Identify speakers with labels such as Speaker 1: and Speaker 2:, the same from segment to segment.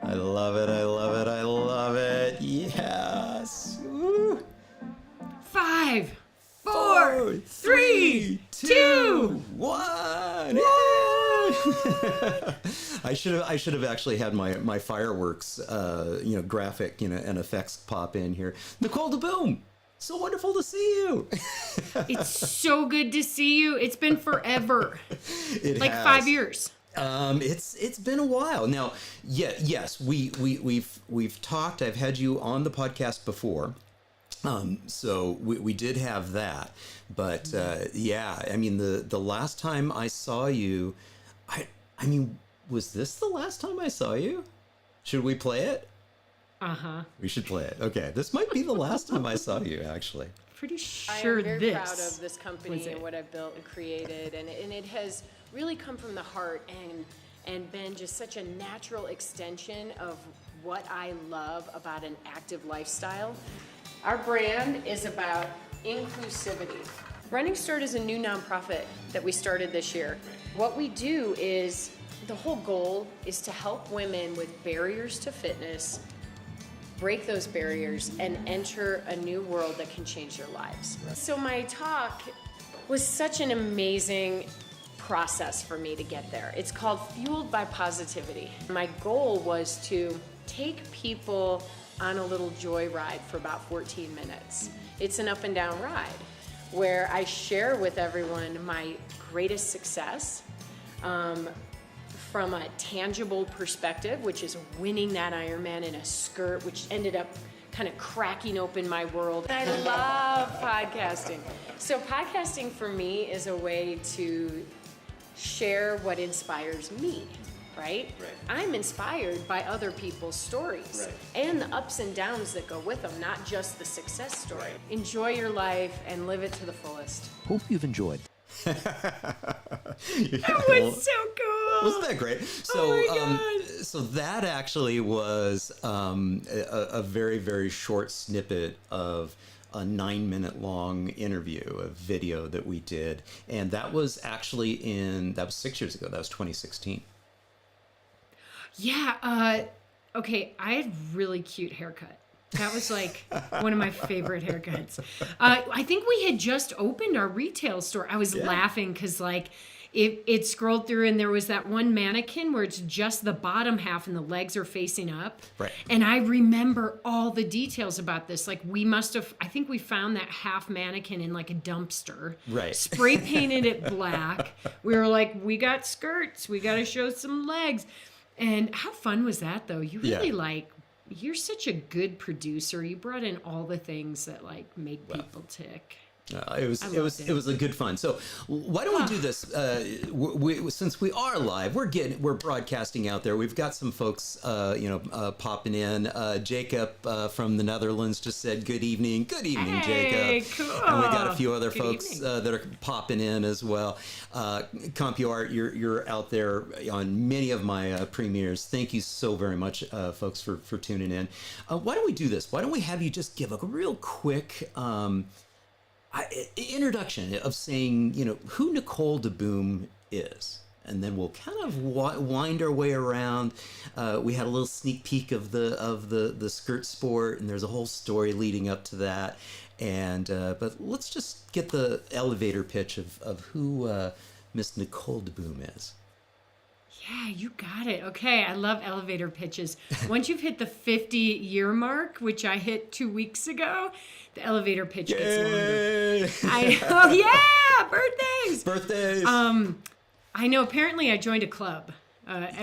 Speaker 1: I love it. I love it. I love it. Yes. Woo.
Speaker 2: 5, 4, 3, 2,
Speaker 1: 1. Yay! I should have actually had my fireworks, graphic, and effects pop in here. Nicole DeBoom, so wonderful to see you.
Speaker 2: It's so good to see you. It's been forever.
Speaker 1: It
Speaker 2: like
Speaker 1: has.
Speaker 2: 5 years.
Speaker 1: It's been a while now. Yes, we've talked. I've had you on the podcast before. So we did have that, but I mean the last time I saw you, I mean, was this the last time I saw you? Should we play it?
Speaker 2: Uh-huh.
Speaker 1: We should play it. Okay, this might be the last time I saw you, actually.
Speaker 2: Pretty sure
Speaker 3: I am very proud of this company and what I've built and created, and it has really come from the heart and been just such a natural extension of what I love about an active lifestyle. Our brand is about inclusivity. Running Start is a new nonprofit that we started this year. What we do is, the whole goal is to help women with barriers to fitness break those barriers and enter a new world that can change their lives. So my talk was such an amazing process for me to get there. It's called Fueled by Positivity. My goal was to take people on a little joyride for about 14 minutes. It's an up and down ride where I share with everyone my greatest success from a tangible perspective, which is winning that Ironman in a skirt, which ended up kind of cracking open my world. I love podcasting. So podcasting for me is a way to share what inspires me. Right? I'm inspired by other people's stories and the ups and downs that go with them, not just the success story. Enjoy your life and live it to the fullest.
Speaker 4: Hope you've enjoyed.
Speaker 2: That was so cool.
Speaker 1: Wasn't that great? So,
Speaker 2: oh my God.
Speaker 1: So that actually was a very, very short snippet of a 9-minute long interview, a video that we did. And that was actually that was 6 years ago. That was 2016.
Speaker 2: Yeah, okay, I had really cute haircut. That was like one of my favorite haircuts. I think we had just opened our retail store. I was laughing because like it scrolled through and there was that one mannequin where it's just the bottom half and the legs are facing up.
Speaker 1: Right.
Speaker 2: And I remember all the details about this. Like I think we found that half mannequin in like a dumpster.
Speaker 1: Right.
Speaker 2: Spray painted it black. We were like, we got skirts. We got to show some legs. And how fun was that, though? You really you're such a good producer. You brought in all the things that like make people tick.
Speaker 1: It was a good fun. So why don't we do this? Since we are live, we're broadcasting out there. We've got some folks, popping in. Jacob from the Netherlands just said good evening. Good evening,
Speaker 2: Hey,
Speaker 1: Jacob.
Speaker 2: cool.
Speaker 1: And we got a few other
Speaker 2: Good
Speaker 1: folks
Speaker 2: evening.
Speaker 1: that are popping in as well. CompuArt, you're out there on many of my premieres. Thank you so very much, folks, for tuning in. Why don't we do this? Why don't we have you just give a real quick introduction of saying, who Nicole DeBoom is, and then we'll kind of wind our way around. We had a little sneak peek of the skirt sport, and there's a whole story leading up to that. And but let's just get the elevator pitch of who Miss Nicole DeBoom is.
Speaker 2: Yeah, you got it. Okay, I love elevator pitches. Once you've hit the 50-year mark, which I hit 2 weeks ago, the elevator pitch gets longer.
Speaker 1: Birthdays.
Speaker 2: I know. Apparently, I joined a club.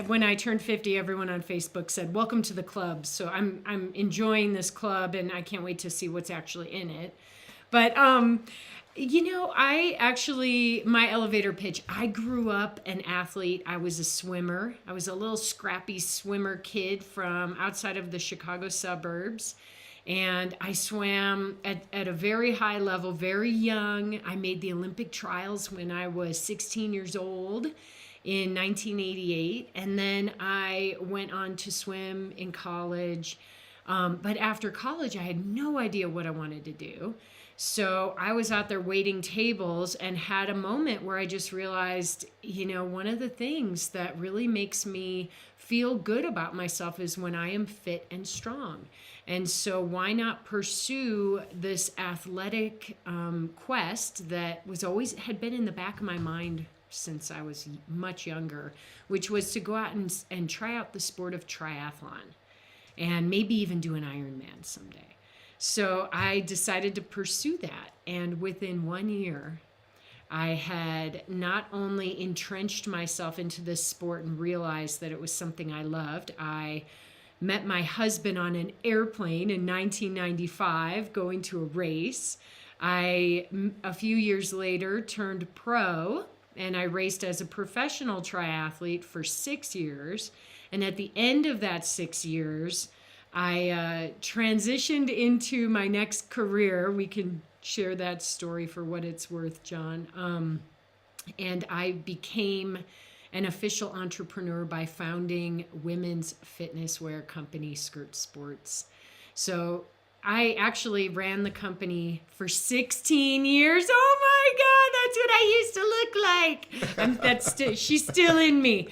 Speaker 2: When I turned 50, everyone on Facebook said, "Welcome to the club." So I'm enjoying this club, and I can't wait to see what's actually in it. But my elevator pitch, I grew up an athlete. I was a swimmer. I was a little scrappy swimmer kid from outside of the Chicago suburbs. And I swam at a very high level, very young. I made the Olympic trials when I was 16 years old in 1988. And then I went on to swim in college. But after college, I had no idea what I wanted to do. So I was out there waiting tables and had a moment where I just realized, one of the things that really makes me feel good about myself is when I am fit and strong. And so why not pursue this athletic quest that had been in the back of my mind since I was much younger, which was to go out and try out the sport of triathlon and maybe even do an Ironman someday. So I decided to pursue that. And within 1 year, I had not only entrenched myself into this sport and realized that it was something I loved. I met my husband on an airplane in 1995 going to a race. A few years later, turned pro, and I raced as a professional triathlete for 6 years. And at the end of that 6 years, I transitioned into my next career. We can share that story for what it's worth, John. And I became an official entrepreneur by founding women's fitness wear company, Skirt Sports. So I actually ran the company for 16 years. Oh my God, that's what I used to look like. She's still in me.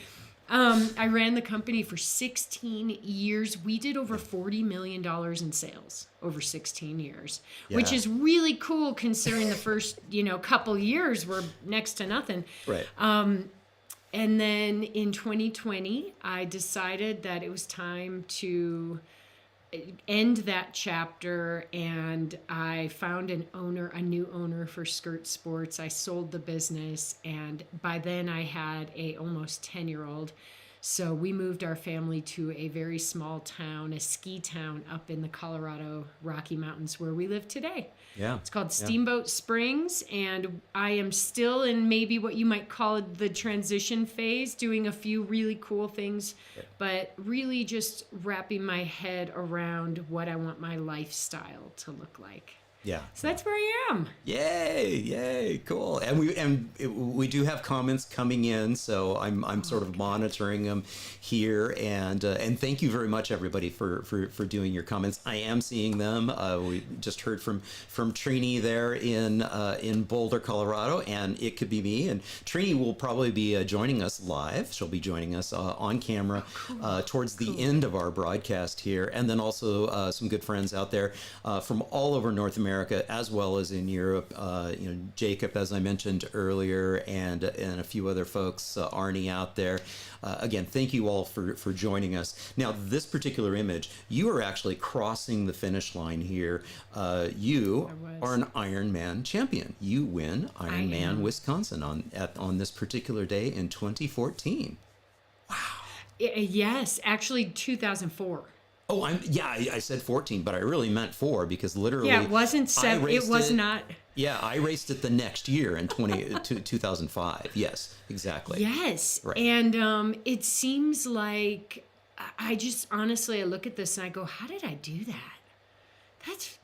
Speaker 2: I ran the company for 16 years. We did over $40 million in sales over 16 years, which is really cool considering the first, couple years were next to nothing.
Speaker 1: Right.
Speaker 2: And then in 2020, I decided that it was time to end that chapter, and I found a new owner for Skirt Sports. I sold the business, and by then I had a almost 10-year-old. So we moved our family to a very small town, a ski town up in the Colorado Rocky Mountains where we live today.
Speaker 1: Yeah.
Speaker 2: It's called Steamboat Springs, and I am still in maybe what you might call the transition phase, doing a few really cool things, but really just wrapping my head around what I want my lifestyle to look like.
Speaker 1: Yeah.
Speaker 2: So that's where I am.
Speaker 1: Yay, cool. And we do have comments coming in, so I'm sort of monitoring them here, and thank you very much, everybody, for doing your comments. I am seeing them. We just heard from Trini there in Boulder, Colorado, and it could be me. And Trini will probably be joining us live. She'll be joining us on camera towards the end of our broadcast here, and then also some good friends out there from all over North America, as well as in Europe. Jacob, as I mentioned earlier, and a few other folks, Arnie out there. Again, thank you all for joining us. Now, this particular image, you are actually crossing the finish line here. You are an Ironman champion. You win Ironman Wisconsin on this particular day in 2014. Wow.
Speaker 2: Yes, actually 2004.
Speaker 1: Oh, I said 14, but I really meant 4 because literally.
Speaker 2: Yeah, it wasn't 7. It was not.
Speaker 1: Yeah, I raced it the next year in 2005. Yes, exactly.
Speaker 2: Yes.
Speaker 1: Right.
Speaker 2: And it seems like I just honestly, I look at this and I go, how did I do that?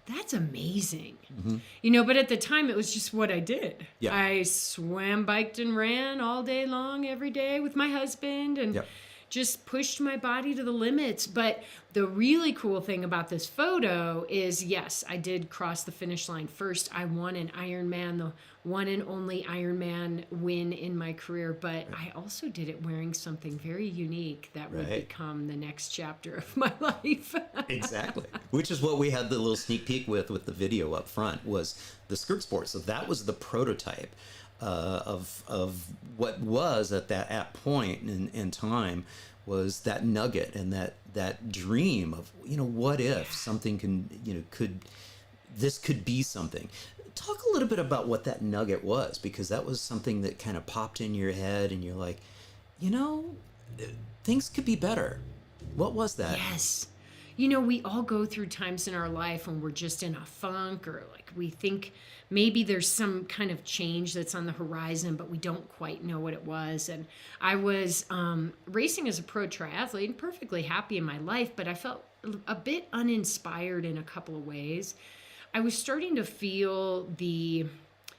Speaker 2: That's amazing. Mm-hmm. But at the time it was just what I did. Yeah. I swam, biked, and ran all day long every day with my husband, and just pushed my body to the limits. But the really cool thing about this photo is, yes, I did cross the finish line first. I won an Ironman, the one and only Ironman win in my career, but I also did it wearing something very unique that would become the next chapter of my life.
Speaker 1: Exactly. Which is what we had the little sneak peek with the video up front, was the Skirt Sports. So that was the prototype of what was at that point in time, was that nugget and that dream of, what if something could be something. Talk a little bit about what that nugget was, because that was something that kind of popped in your head and you're like, things could be better. What was that?
Speaker 2: Yes. We all go through times in our life when we're just in a funk, or like we think maybe there's some kind of change that's on the horizon, but we don't quite know what it was. And I was racing as a pro triathlete and perfectly happy in my life, but I felt a bit uninspired in a couple of ways. I was starting to feel the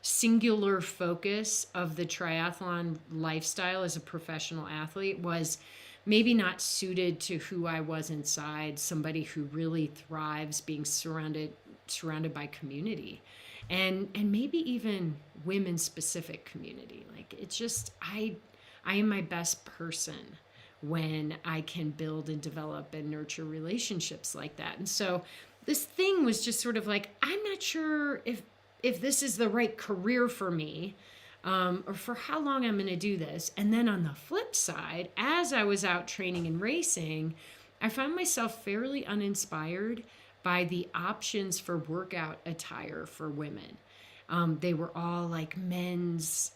Speaker 2: singular focus of the triathlon lifestyle as a professional athlete was maybe not suited to who I was inside, somebody who really thrives being surrounded by community. and maybe even women specific community. Like, it's just, I am my best person when I can build and develop and nurture relationships like that. And so this thing was just sort of like, I'm not sure if this is the right career for me, or for how long I'm going to do this. And then on the flip side, as I was out training and racing, I found myself fairly uninspired by the options for workout attire for women. They were all like men's,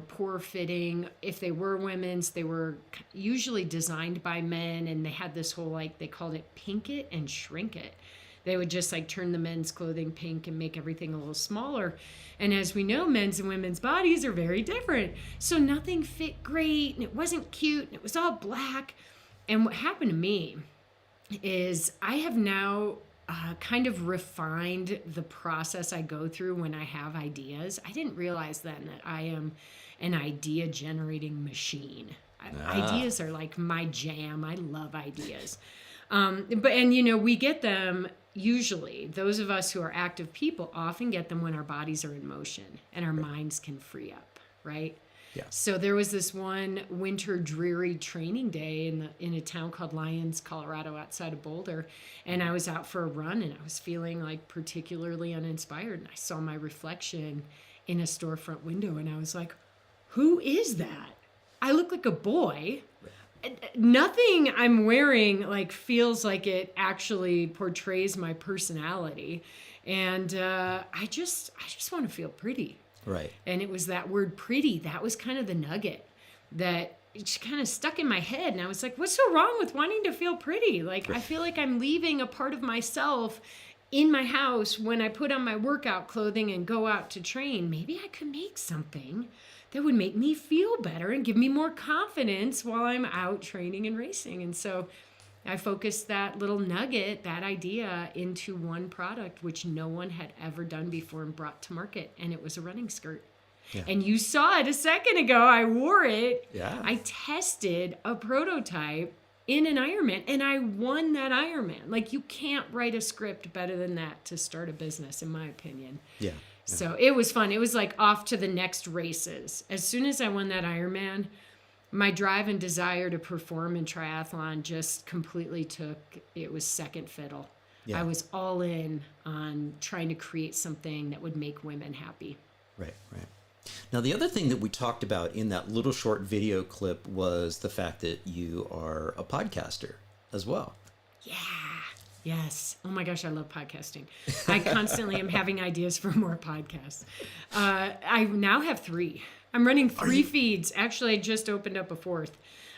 Speaker 2: poor fitting. If they were women's, they were usually designed by men, and they had this whole, like, they called it pink it and shrink it. They would just like turn the men's clothing pink and make everything a little smaller. And as we know, men's and women's bodies are very different. So nothing fit great, and it wasn't cute, and it was all black. And what happened to me is I have now kind of refined the process I go through when I have ideas. I didn't realize then that I am an idea generating machine. Ideas are like my jam. I love ideas. We get them, usually those of us who are active people often get them when our bodies are in motion and our minds can free up, right?
Speaker 1: Yeah.
Speaker 2: So there was this one winter dreary training day in a town called Lyons, Colorado, outside of Boulder. And I was out for a run, and I was feeling like particularly uninspired. And I saw my reflection in a storefront window, and I was like, who is that? I look like a boy. Nothing I'm wearing like feels like it actually portrays my personality. And I just want to feel pretty.
Speaker 1: Right.
Speaker 2: And it was that word pretty. That was kind of the nugget that it just kind of stuck in my head. And I was like, what's so wrong with wanting to feel pretty? Like, I feel like I'm leaving a part of myself in my house when I put on my workout clothing and go out to train. Maybe I could make something that would make me feel better and give me more confidence while I'm out training and racing. And so I focused that little nugget, that idea, into one product, which no one had ever done before and brought to market. And it was a running skirt. Yeah. And you saw it a second ago. I wore it.
Speaker 1: Yeah.
Speaker 2: I tested a prototype in an Ironman, and I won that Ironman. Like, you can't write a script better than that to start a business, in my opinion.
Speaker 1: Yeah.
Speaker 2: So it was fun. It was like off to the next races. As soon as I won that Ironman, my drive and desire to perform in triathlon just completely it was second fiddle. Yeah. I was all in on trying to create something that would make women happy.
Speaker 1: Right. Now, the other thing that we talked about in that little short video clip was the fact that you are a podcaster as well.
Speaker 2: Yeah. Yes. Oh my gosh, I love podcasting. I constantly am having ideas for more podcasts. I now have 3. I'm running 3 feeds. Actually, I just opened up a 4th.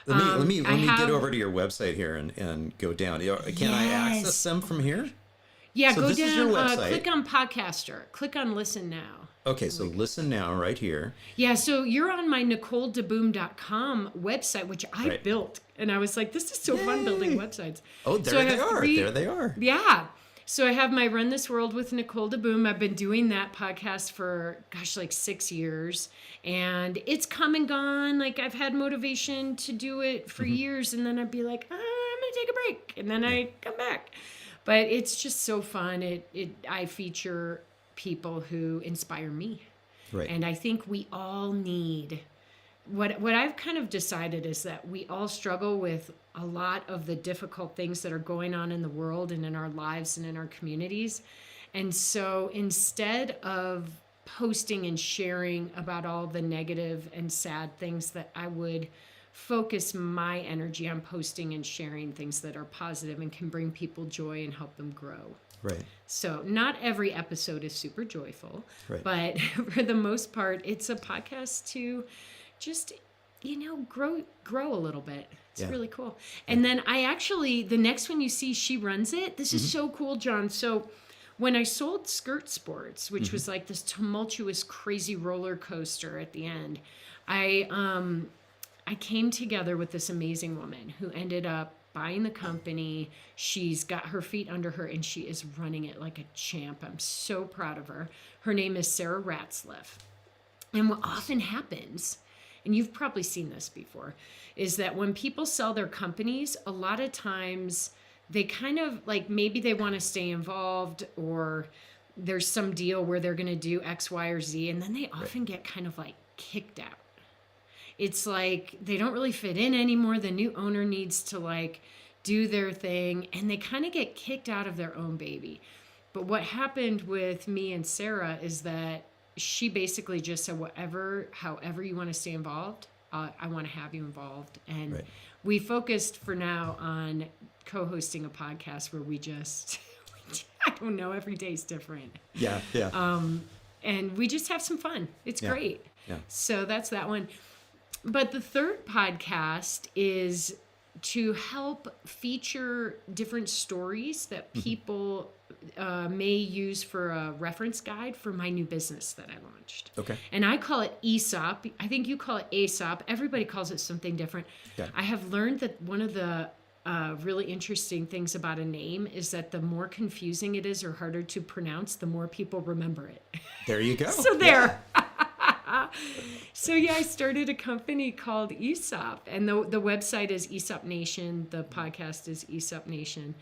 Speaker 1: Let me get over to your website here and go down. Can I access them from here?
Speaker 2: Yeah,
Speaker 1: so
Speaker 2: go
Speaker 1: this
Speaker 2: down.
Speaker 1: Is your website.
Speaker 2: Click on Podcaster. Click on Listen Now.
Speaker 1: Okay, so Listen Now right here.
Speaker 2: Yeah, so you're on my NicoleDeBoom.com website, which I built. And I was like, this is so fun building websites.
Speaker 1: Oh, there they are.
Speaker 2: Yeah. So I have my Run This World with Nicole DeBoom. I've been doing that podcast for, like 6 years. And it's come and gone. Like, I've had motivation to do it for years. And then I'd be like, I'm going to take a break. And then I come back. But it's just so fun. I feature people who inspire me. Right. And I think we all need, what I've kind of decided is that we all struggle with a lot of the difficult things that are going on in the world and in our lives and in our communities. And so instead of posting and sharing about all the negative and sad things, that I would focus my energy on posting and sharing things that are positive and can bring people joy and help them grow.
Speaker 1: Right.
Speaker 2: So not every episode is super joyful,
Speaker 1: right.
Speaker 2: But for the most part, it's a podcast to just, grow a little bit. It's really cool. And then the next one you see, she runs it. This is so cool, John. So when I sold Skirt Sports, which was like this tumultuous, crazy roller coaster at the end, I came together with this amazing woman who ended up buying the company. She's got her feet under her and she is running it like a champ. I'm so proud of her. Her name is Sarah Ratzliff. And what often happens, and you've probably seen this before, is that when people sell their companies, a lot of times they kind of like, maybe they want to stay involved, or there's some deal where they're going to do X, Y, or Z, and then they often get kind of like kicked out. It's like they don't really fit in anymore. The new owner needs to like do their thing, and they kind of get kicked out of their own baby. But what happened with me and Sarah is that she basically just said, however you want to stay involved, I want to have you involved. And we focused for now on co-hosting a podcast where we just, I don't know, every day is different.
Speaker 1: Yeah.
Speaker 2: And we just have some fun. It's great.
Speaker 1: Yeah.
Speaker 2: So that's that one. But the third podcast is to help feature different stories that people may use for a reference guide for my new business that I launched.
Speaker 1: Okay.
Speaker 2: And I call it Aesop. I think you call it Aesop. Everybody calls it something different.
Speaker 1: Yeah.
Speaker 2: I have learned that one of the really interesting things about a name is that the more confusing it is or harder to pronounce, the more people remember it.
Speaker 1: There you go.
Speaker 2: So there. So I started a company called Aesop, and the website is Aesop Nation. The podcast is Aesop Nation,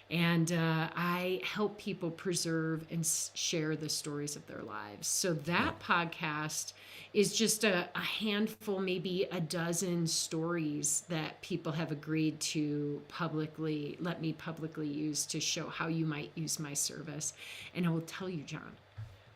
Speaker 2: and I help people preserve and share the stories of their lives. So that podcast is just a handful, maybe a dozen stories that people have agreed to let me publicly use to show how you might use my service. And I will tell you, John,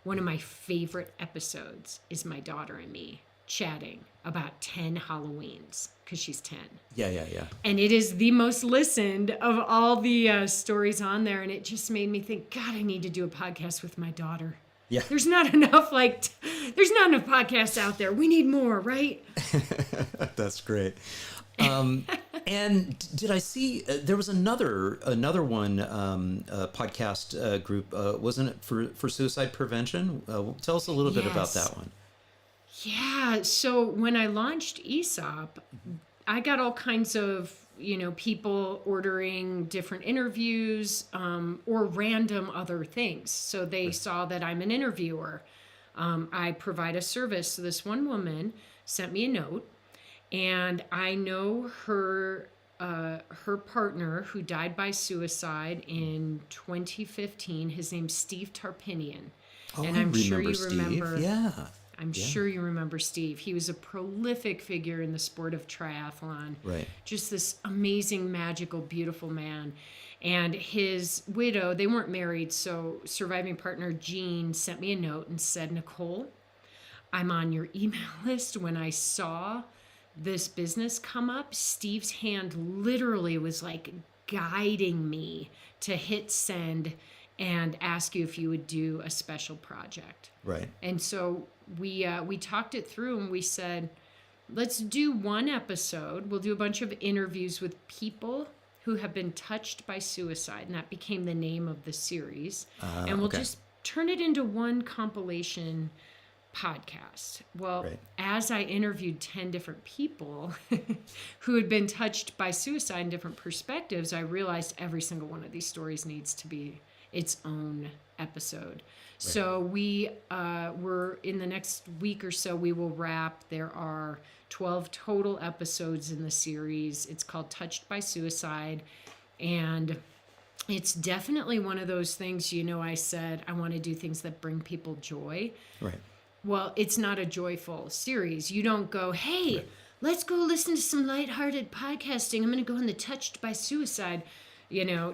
Speaker 2: one of my favorite episodes is my daughter and me chatting about 10 Halloweens, because she's 10.
Speaker 1: Yeah.
Speaker 2: And it is the most listened of all the stories on there. And it just made me think, God, I need to do a podcast with my daughter.
Speaker 1: Yeah.
Speaker 2: There's not enough podcasts out there. We need more, right?
Speaker 1: That's great. And did I see there was another one podcast group? Wasn't it for suicide prevention? Tell us a little bit about that one.
Speaker 2: Yeah. So when I launched Aesop, I got all kinds of people ordering different interviews or random other things. So they saw that I'm an interviewer. I provide a service. So this one woman sent me a note. And I know her partner who died by suicide in 2015. His name's Steve Tarpinian. And I'm sure you remember.
Speaker 1: Yeah.
Speaker 2: I'm sure you remember Steve. He was a prolific figure in the sport of triathlon.
Speaker 1: Right.
Speaker 2: Just this amazing, magical, beautiful man. And his widow, they weren't married, so surviving partner Jean sent me a note and said, Nicole, I'm on your email list. When I saw this business come up, Steve's hand literally was like guiding me to hit send and ask you if you would do a special project.
Speaker 1: Right.
Speaker 2: And so we talked it through, and we said, let's do one episode. We'll do a bunch of interviews with people who have been touched by suicide, and that became the name of the series. And we'll just turn it into one compilation podcast. Well, as I interviewed 10 different people who had been touched by suicide in different perspectives, I realized every single one of these stories needs to be its own episode. So we're in the next week or so, we will wrap. There are 12 total episodes in the series. It's called Touched by Suicide. And it's definitely one of those things, I said, I want to do things that bring people joy.
Speaker 1: Right.
Speaker 2: Well, it's not a joyful series. You don't go, hey, let's go listen to some lighthearted podcasting. I'm going to go on the Touched by Suicide,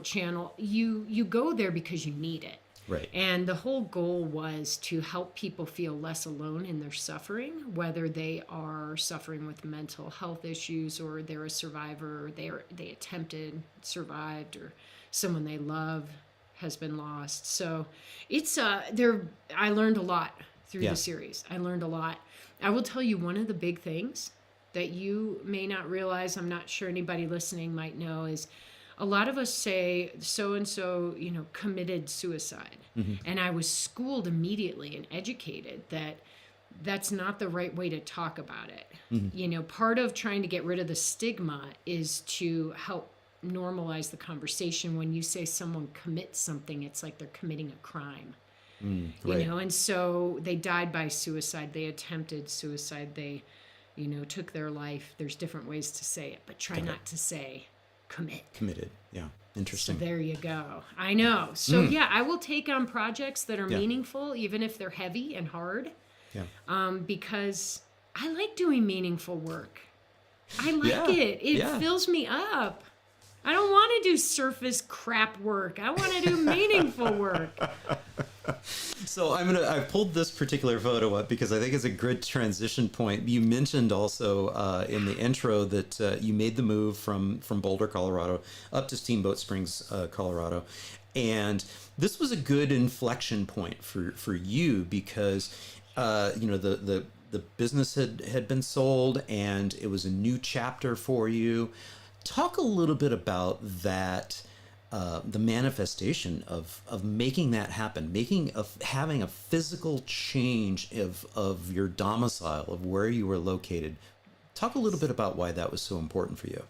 Speaker 2: channel. You go there because you need it.
Speaker 1: Right.
Speaker 2: And the whole goal was to help people feel less alone in their suffering, whether they are suffering with mental health issues, or they're a survivor, or they attempted, survived, or someone they love has been lost. So it's I learned a lot through the series. I learned a lot. I will tell you, one of the big things that you may not realize, I'm not sure anybody listening might know, is a lot of us say so-and-so, committed suicide. Mm-hmm. And I was schooled immediately and educated that that's not the right way to talk about it. Mm-hmm. Part of trying to get rid of the stigma is to help normalize the conversation. When you say someone commits something, it's like they're committing a crime. And so they died by suicide. They attempted suicide. They, took their life. There's different ways to say it, but try not to say
Speaker 1: Committed. Yeah. Interesting.
Speaker 2: So there you go. I know. So yeah, I will take on projects that are meaningful, even if they're heavy and hard, because I like doing meaningful work. I like it. It fills me up. I don't want to do surface crap work. I want to do meaningful work.
Speaker 1: So I've pulled this particular photo up because I think it's a good transition point. You mentioned also in the intro that you made the move from Boulder, Colorado, up to Steamboat Springs, Colorado, and this was a good inflection point for you because the business had been sold and it was a new chapter for you. Talk a little bit about that. The manifestation of making that happen, having a physical change of your domicile, of where you were located. Talk a little bit about why that was so important for you.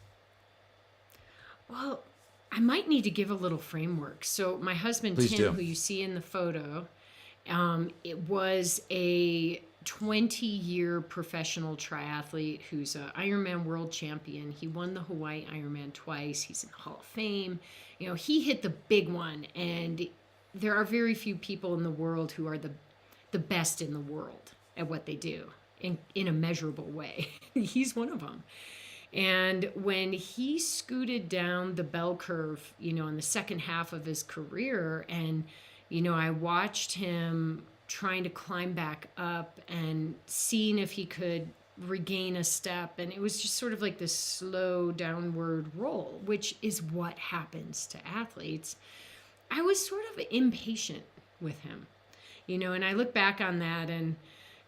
Speaker 2: Well, I might need to give a little framework. So my husband,
Speaker 1: Please
Speaker 2: Tim,
Speaker 1: do.
Speaker 2: who you see in the photo, it was a 20-year professional triathlete who's an Ironman world champion. He won the Hawaii Ironman twice. He's in the Hall of Fame. You know, he hit the big one, and there are very few people in the world who are the best in the world at what they do in a measurable way. He's one of them. And when he scooted down the bell curve, you know, in the second half of his career, and, you know, I watched him trying to climb back up and seeing if he could regain a step, and it was just sort of like this slow downward roll, which is what happens to athletes. I was sort of impatient with him, you know, and I look back on that and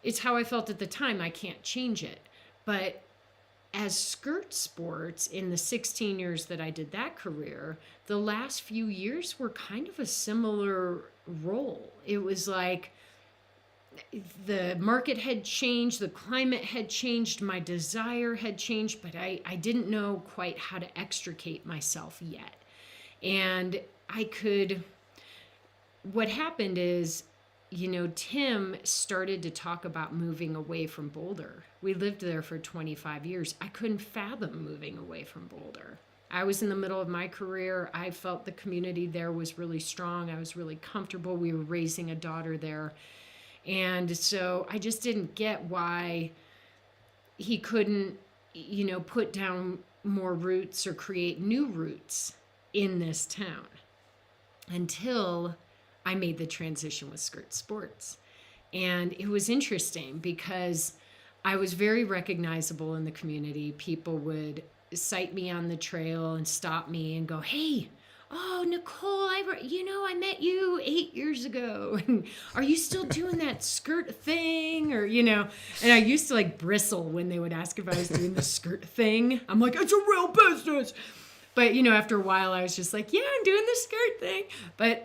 Speaker 2: it's how I felt at the time. I can't change it. But as skirt sports, in the 16 years that I did that career, the last few years were kind of a similar role. It was like the market had changed, the climate had changed, my desire had changed, but I didn't know quite how to extricate myself yet. And what happened is, you know, Tim started to talk about moving away from Boulder. We lived there for 25 years. I couldn't fathom moving away from Boulder. I was in the middle of my career. I felt the community there was really strong. I was really comfortable. We were raising a daughter there. And so I just didn't get why he couldn't, you know, put down more roots or create new roots in this town until I made the transition with skirt sports. And it was interesting because I was very recognizable in the community. People would cite me on the trail and stop me and go, "Hey, oh, Nicole, I met you 8 years ago. And are you still doing that skirt thing?" Or, you know, and I used to like bristle when they would ask if I was doing the skirt thing. I'm like, "It's a real business." But, you know, after a while I was just like, "Yeah, I'm doing the skirt thing." But,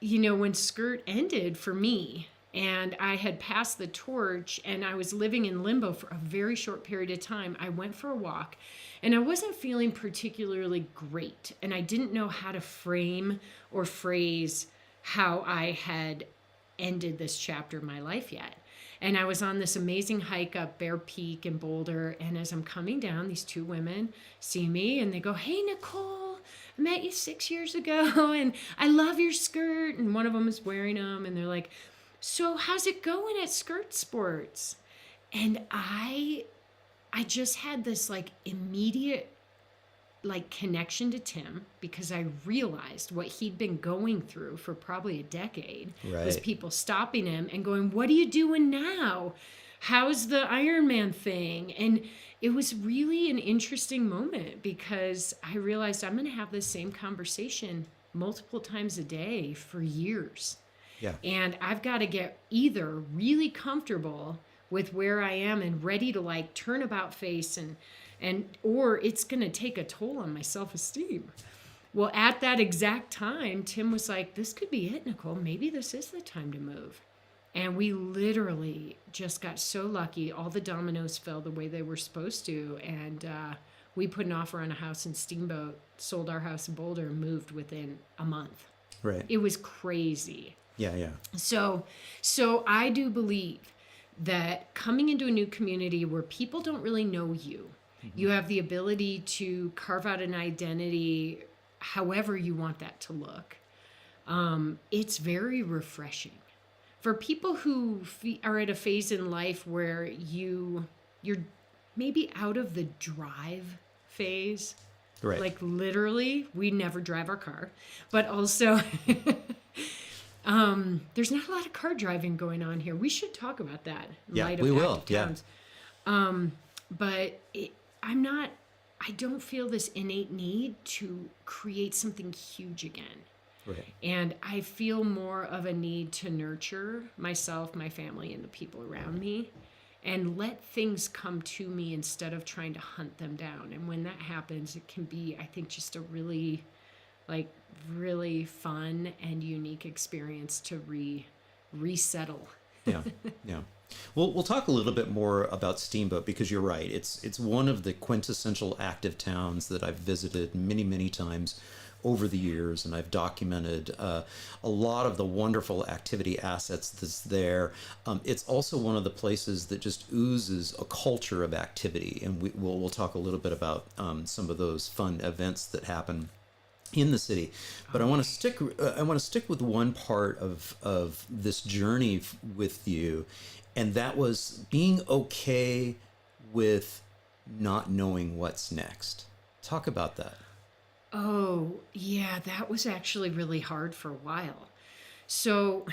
Speaker 2: you know, when skirt ended for me and I had passed the torch and I was living in limbo for a very short period of time, I went for a walk. And I wasn't feeling particularly great. And I didn't know how to frame or phrase how I had ended this chapter of my life yet. And I was on this amazing hike up Bear Peak in Boulder. And as I'm coming down, these two women see me and they go, "Hey, Nicole, I met you 6 years ago and I love your skirt." And one of them is wearing them. And they're like, "So how's it going at skirt sports?" And I just had this like immediate like connection to Tim because I realized what he'd been going through for probably a decade was people stopping him and going, "What are you doing now? How's the Ironman thing?" And it was really an interesting moment because I realized I'm going to have this same conversation multiple times a day for years.
Speaker 1: Yeah.
Speaker 2: And I've got to get either really comfortable with where I am and ready to like turn about face or it's going to take a toll on my self-esteem. Well, at that exact time, Tim was like, "This could be it, Nicole. Maybe this is the time to move." And we literally just got so lucky. All the dominoes fell the way they were supposed to. And we put an offer on a house in Steamboat, sold our house in Boulder, and moved within a month.
Speaker 1: Right.
Speaker 2: It was crazy.
Speaker 1: Yeah.
Speaker 2: So I do believe that coming into a new community where people don't really know you You have the ability to carve out an identity however you want that to look. It's very refreshing. For people who are at a phase in life where you're maybe out of the drive phase,
Speaker 1: Right.
Speaker 2: like literally, we never drive our car, but also there's not a lot of car driving going on here. We should talk about that in
Speaker 1: Yeah,
Speaker 2: light of
Speaker 1: we will.
Speaker 2: active
Speaker 1: Yeah.
Speaker 2: towns. But I don't feel this innate need to create something huge again.
Speaker 1: Right.
Speaker 2: And I feel more of a need to nurture myself, my family, and the people around me, and let things come to me instead of trying to hunt them down. And when that happens, it can be, I think, just a really, really fun and unique experience to resettle.
Speaker 1: Yeah. Yeah. We'll talk a little bit more about Steamboat, because you're right. It's one of the quintessential active towns that I've visited many, many times over the years, and I've documented a lot of the wonderful activity assets that's there. It's also one of the places that just oozes a culture of activity, and we'll talk a little bit about some of those fun events that happen in the city. But I want to stick with one part of this journey with you, and that was being okay with not knowing what's next. Talk about that.
Speaker 2: Oh, yeah, that was actually really hard for a while. So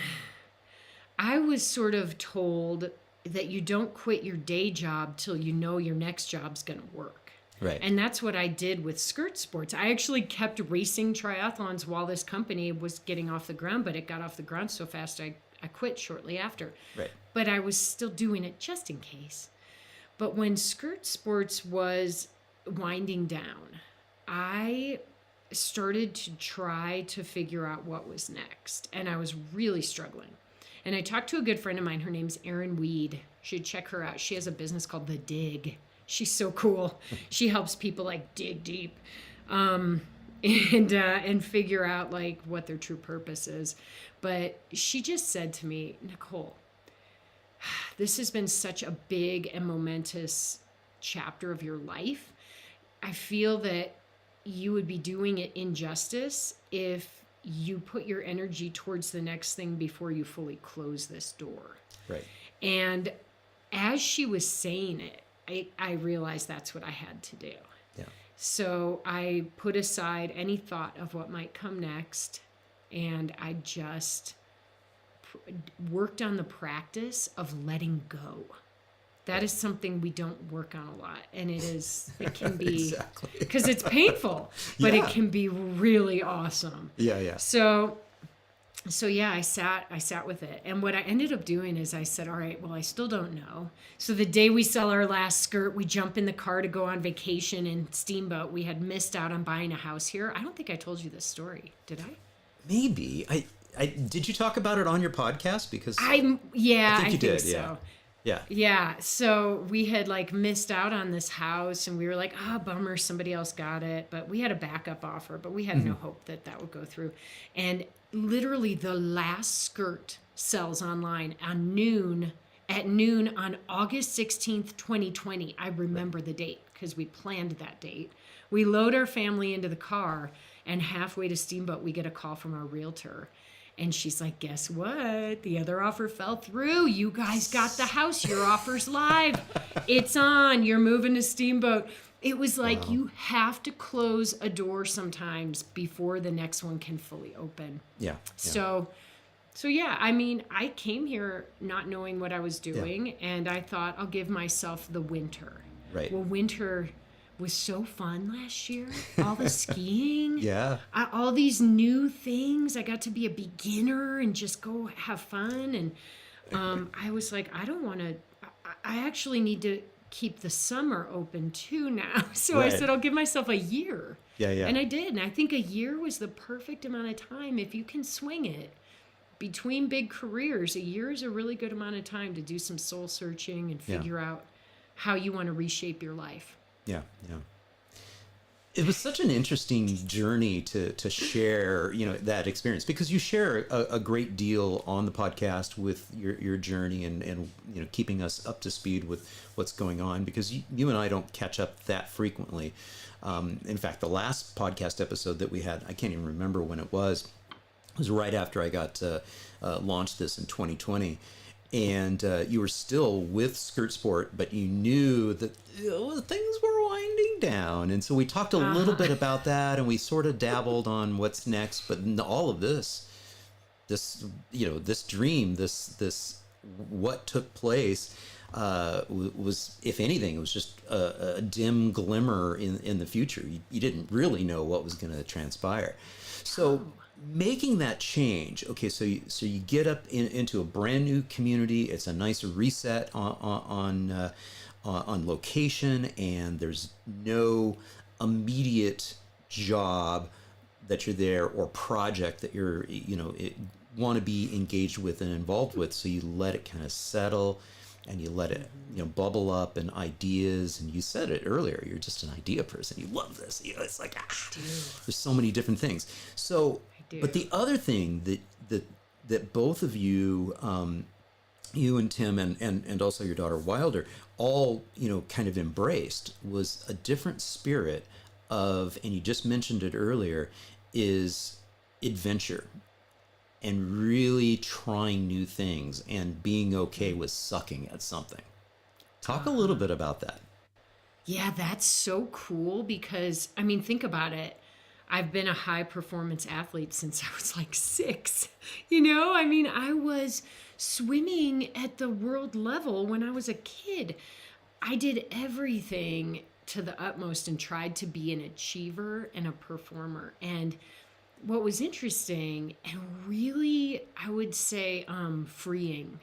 Speaker 2: I was sort of told that you don't quit your day job till you know your next job's going to work.
Speaker 1: Right.
Speaker 2: And that's what I did with skirt sports. I actually kept racing triathlons while this company was getting off the ground, but it got off the ground so fast I quit shortly after.
Speaker 1: Right.
Speaker 2: But I was still doing it just in case. But when skirt sports was winding down, I started to try to figure out what was next, and I was really struggling. And I talked to a good friend of mine. Her name's Erin Weed. You should check her out. She has a business called The Dig. She's so cool. She helps people dig deep and figure out what their true purpose is. But she just said to me, Nicole, this has been such a big and momentous chapter of your life. I feel that you would be doing it injustice if you put your energy towards the next thing before you fully close this door.
Speaker 1: Right.
Speaker 2: And as she was saying it, I realized that's what I had to do.
Speaker 1: Yeah.
Speaker 2: So I put aside any thought of what might come next, and I just worked on the practice of letting go. That is something we don't work on a lot, and it can be, because it's painful, but it can be really awesome.
Speaker 1: Yeah, yeah.
Speaker 2: So yeah, I sat with it, and what I ended up doing is I said, all right, well, I still don't know. So the day we sell our last skirt, we jump in the car to go on vacation in Steamboat. We had missed out on buying a house here. I don't think I told you this story, did I?
Speaker 1: Maybe I did. You talk about it on your podcast? Because
Speaker 2: I think you did.
Speaker 1: So.
Speaker 2: Yeah.
Speaker 1: Yeah.
Speaker 2: Yeah. So we had missed out on this house, and we were like, bummer, somebody else got it. But we had a backup offer, but we had no hope that would go through. And literally the last skirt sells online at noon on August 16th, 2020. I remember the date because we planned that date. We load our family into the car, and halfway to Steamboat, we get a call from our realtor. And she's like, guess what? The other offer fell through. You guys got the house. Your offer's live. It's on. You're moving to Steamboat. It was like, wow. You have to close a door sometimes before the next one can fully open.
Speaker 1: Yeah.
Speaker 2: So yeah, I mean, I came here not knowing what I was doing, and I thought I'll give myself the winter.
Speaker 1: Right.
Speaker 2: Well, winter was so fun last year. All the skiing.
Speaker 1: Yeah.
Speaker 2: All these new things. I got to be a beginner and just go have fun. And I was like, I don't want to, I actually need to keep the summer open too now. So I said, I'll give myself a year.
Speaker 1: Yeah, yeah.
Speaker 2: And I did. And I think a year was the perfect amount of time. If you can swing it between big careers, a year is a really good amount of time to do some soul searching and figure out how you want to reshape your life.
Speaker 1: Yeah, yeah. It was such an interesting journey to share, that experience, because you share a great deal on the podcast with your journey and keeping us up to speed with what's going on, because you and I don't catch up that frequently. In fact, the last podcast episode that we had, I can't even remember when it was right after I got launched this in 2020. And you were still with Skirt Sport, but you knew that things were winding down. And so we talked a little bit about that, and we sort of dabbled on what's next. But all of this dream, this what took place was, if anything, it was just a dim glimmer in the future. You didn't really know what was going to transpire. So making that change, okay, so you get up into a brand new community. It's a nice reset on location, and there's no immediate job that you're there or project that you're want to be engaged with and involved with. So you let it kind of settle, and you let it bubble up, and ideas. And you said it earlier, you're just an idea person. You love this. It's like there's so many different things. So. But the other thing that both of you, you and Tim and also your daughter Wilder, all kind of embraced, was a different spirit of, and you just mentioned it earlier, is adventure, and really trying new things and being okay with sucking at something. Talk a little bit about that.
Speaker 2: Yeah, that's so cool, because think about it. I've been a high performance athlete since I was like 6. I was swimming at the world level when I was a kid. I did everything to the utmost and tried to be an achiever and a performer. And what was interesting and really, I would say, freeing,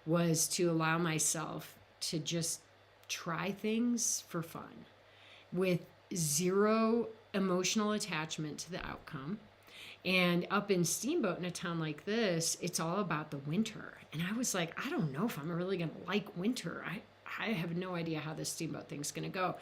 Speaker 2: was to allow myself to just try things for fun with zero emotional attachment to the outcome. And up in Steamboat, in a town like this, it's all about the winter. And I was like, I don't know if I'm really going to like winter. I have no idea how this Steamboat thing's going to go.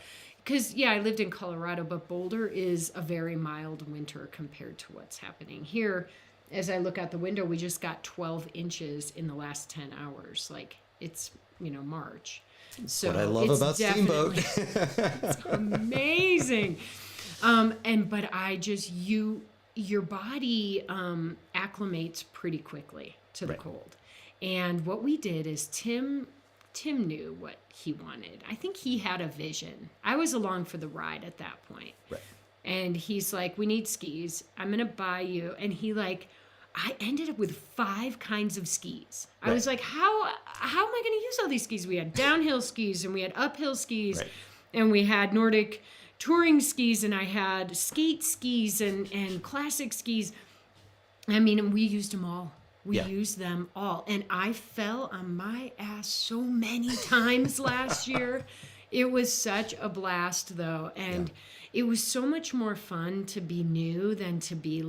Speaker 2: Because, I lived in Colorado, but Boulder is a very mild winter compared to what's happening here. As I look out the window, we just got 12 inches in the last 10 hours. Like, it's, March. So
Speaker 1: what I love about Steamboat.
Speaker 2: It's amazing. But your body acclimates pretty quickly to the cold. And what we did is Tim knew what he wanted. I think he had a vision. I was along for the ride at that point. Right. And he's like, we need skis. I'm going to buy you. And I ended up with 5 kinds of skis. I was like, how am I going to use all these skis? We had downhill skis, and we had uphill skis, and we had Nordic touring skis, and I had skate skis and classic skis. We used them all. We used them all. And I fell on my ass so many times last year. It was such a blast, though. And it was so much more fun to be new than to be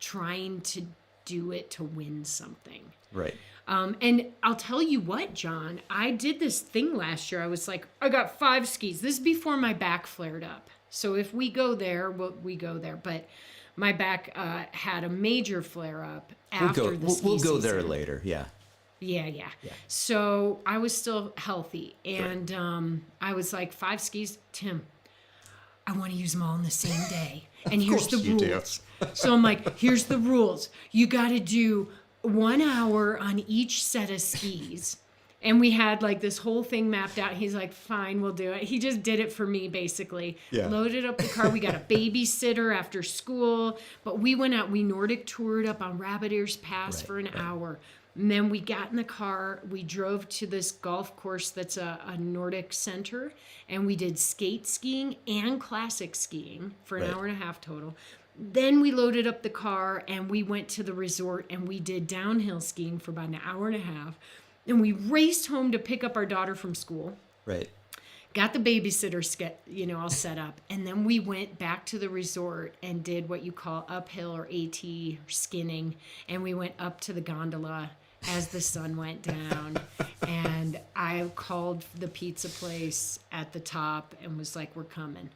Speaker 2: trying to do it to win something.
Speaker 1: Right.
Speaker 2: And I'll tell you what, John, I did this thing last year. I was like, I got 5 skis. This is before my back flared up. So if we go there, we go there. But my back had a major flare up after the ski
Speaker 1: We'll go there
Speaker 2: season.
Speaker 1: later. Yeah.
Speaker 2: Yeah. So I was still healthy. And I was like, 5 skis, Tim, I want to use them all in the same day. And here's the rules. So I'm like, here's the rules. You got to do 1 hour on each set of skis. And we had this whole thing mapped out. He's like, fine, we'll do it. He just did it for me, basically. Yeah. Loaded up the car. We got a babysitter after school. But we went out. We Nordic toured up on Rabbit Ears Pass for an hour. And then we got in the car. We drove to this golf course that's a Nordic center. And we did skate skiing and classic skiing for an hour and a half total. Then we loaded up the car and we went to the resort and we did downhill skiing for about an hour and a half. And we raced home to pick up our daughter from school. Right. Got the babysitter all set up. And then we went back to the resort and did what you call uphill or AT or skinning. And we went up to the gondola as the sun went down. And I called the pizza place at the top and was like, we're coming.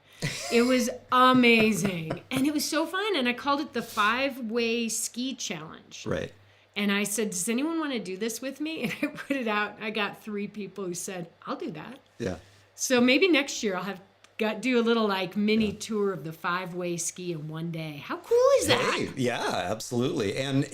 Speaker 2: It was amazing. And it was so fun. And I called it the 5-way ski challenge.
Speaker 1: Right.
Speaker 2: And I said, does anyone want to do this with me? And I put it out. I got 3 people who said, I'll do that.
Speaker 1: Yeah.
Speaker 2: So maybe next year I'll do a little like mini tour of the 5-way ski in one day. How cool is that?
Speaker 1: Hey, yeah, absolutely. And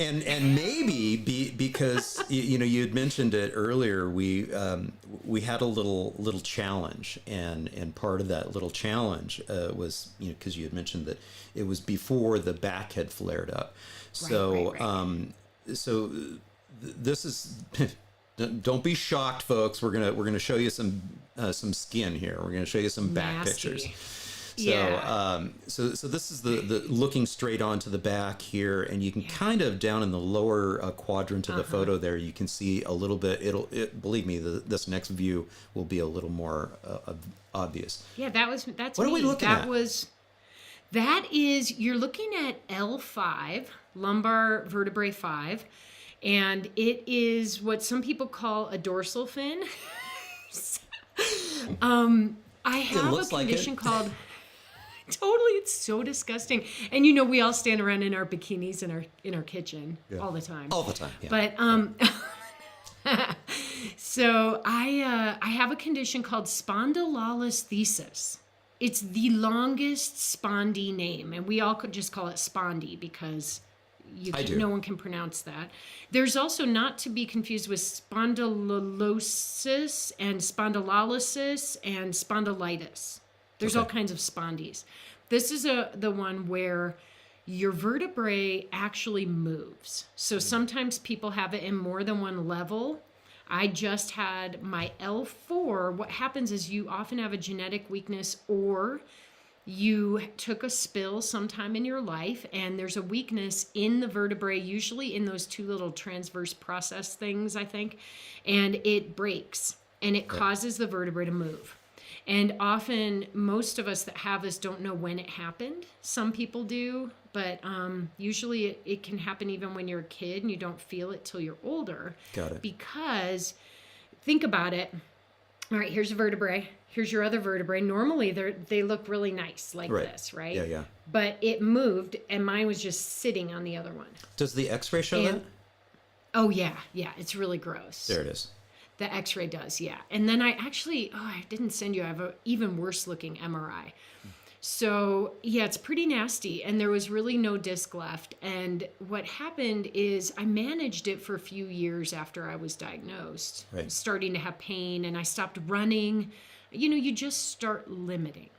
Speaker 1: maybe because you had mentioned it earlier, we had a little challenge, and part of that little challenge was because you had mentioned that it was before the back had flared up. So
Speaker 2: Right.
Speaker 1: This is don't be shocked, folks. We're gonna show you some skin here. We're gonna show you some back
Speaker 2: Nasty.
Speaker 1: pictures. So,
Speaker 2: Yeah.
Speaker 1: so this is the looking straight onto the back here, and you can kind of down in the lower quadrant of the photo there, you can see a little bit. Believe me, this next view will be a little more obvious.
Speaker 2: Yeah, that's
Speaker 1: What
Speaker 2: me.
Speaker 1: are we looking at?
Speaker 2: That is, you're looking at L5, lumbar vertebrae 5, and it is what some people call a dorsal fin. I have a condition called totally, it's so disgusting. And we all stand around in our bikinis in our kitchen all the time.
Speaker 1: All the time. Yeah.
Speaker 2: But so I have a condition called Spondylolisthesis. It's the longest spondy name, and we all could just call it Spondy because no one can pronounce that. There's also, not to be confused with spondylosis and spondylolysis and spondylitis. There's all kinds of spondies. This is the one where your vertebrae actually moves. So sometimes people have it in more than one level. I just had my L4. What happens is you often have a genetic weakness, or you took a spill sometime in your life and there's a weakness in the vertebrae, usually in those 2 little transverse process things, I think, and it breaks and it causes the vertebrae to move. And often most of us that have this don't know when it happened. Some people do, but usually it can happen even when you're a kid and you don't feel it till you're older.
Speaker 1: Got it.
Speaker 2: Because think about it. All right, here's a vertebrae. Here's your other vertebrae. Normally they look really nice like this, right?
Speaker 1: Yeah, yeah.
Speaker 2: But it moved and mine was just sitting on the other one.
Speaker 1: Does the X-ray show that?
Speaker 2: Oh yeah, it's really gross.
Speaker 1: There it is.
Speaker 2: The X-ray does, yeah. And then I didn't send you. I have an even worse looking MRI. So yeah, it's pretty nasty. And there was really no disc left. And what happened is I managed it for a few years after I was diagnosed, starting to have pain, and I stopped running. You just start limiting.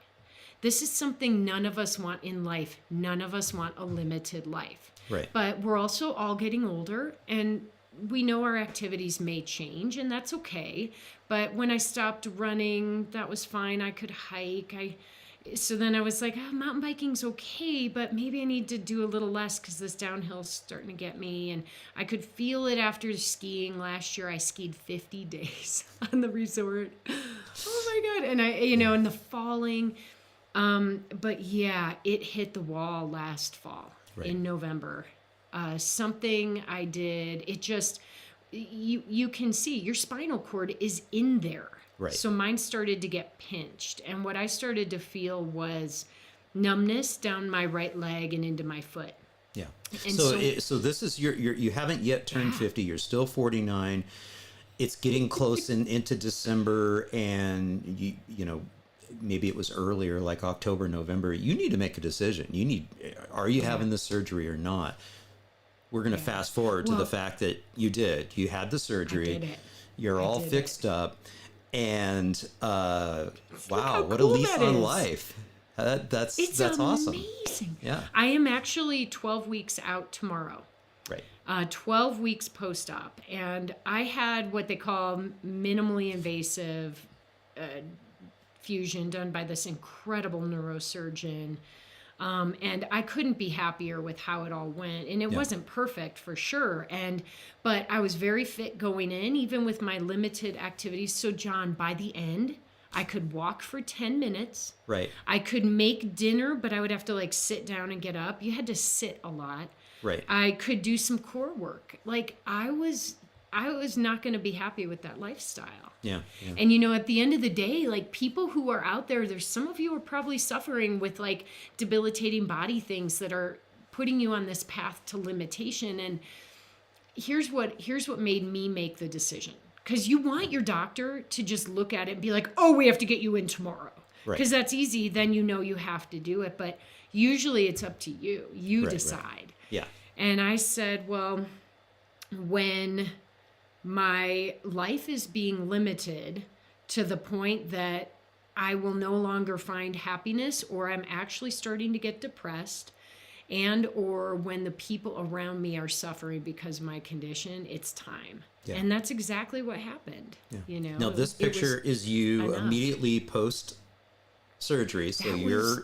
Speaker 2: This is something none of us want in life. None of us want a limited life.
Speaker 1: Right.
Speaker 2: But we're also all getting older, and we know our activities may change, and that's okay. But when I stopped running, that was fine. I could hike. So then I was like, mountain biking's okay, but maybe I need to do a little less because this downhill's starting to get me. And I could feel it after skiing. Last year I skied 50 days on the resort. Oh my God. And and the falling. But yeah, it hit the wall last fall in November. Something I did, it just, you can see your spinal cord is in there. Right. So mine started to get pinched. And what I started to feel was numbness down my right leg and into my foot.
Speaker 1: Yeah.
Speaker 2: And
Speaker 1: so this is you haven't yet turned 50. You're still 49. It's getting close into December, and maybe it was earlier, like October, November. You need to make a decision. Are you having the surgery or not? We're going to fast forward to the fact that you had the surgery.
Speaker 2: I did it.
Speaker 1: You're all fixed up. And wow, what
Speaker 2: cool
Speaker 1: a lease on
Speaker 2: is.
Speaker 1: life. That's
Speaker 2: amazing.
Speaker 1: awesome. Yeah.
Speaker 2: I am actually 12 weeks out tomorrow.
Speaker 1: Right.
Speaker 2: 12 weeks post-op. And I had what they call minimally invasive fusion done by this incredible neurosurgeon. And I couldn't be happier with how it all went. And it wasn't perfect for sure. But I was very fit going in, even with my limited activities. So John, by the end, I could walk for 10 minutes.
Speaker 1: Right.
Speaker 2: I could make dinner, but I would have to sit down and get up. You had to sit a lot.
Speaker 1: Right.
Speaker 2: I could do some core work. I I was not going to be happy with that lifestyle.
Speaker 1: Yeah.
Speaker 2: And, you know, at the end of the day, like, people who are out there, there's some of you are probably suffering with like debilitating body things that are putting you on this path to limitation. And here's what made me make the decision. Because you want your doctor to just look at it and be like, oh, we have to get you in tomorrow. Because that's easy. Then you know you have to do it. But usually it's up to you. You decide. Right.
Speaker 1: Yeah.
Speaker 2: And I said, well, when my life is being limited to the point that I will no longer find happiness, or I'm actually starting to get depressed, and or when the people around me are suffering because of my condition, it's time. Yeah. And that's exactly what happened. Yeah. You know.
Speaker 1: Now this picture is you immediately post surgery, so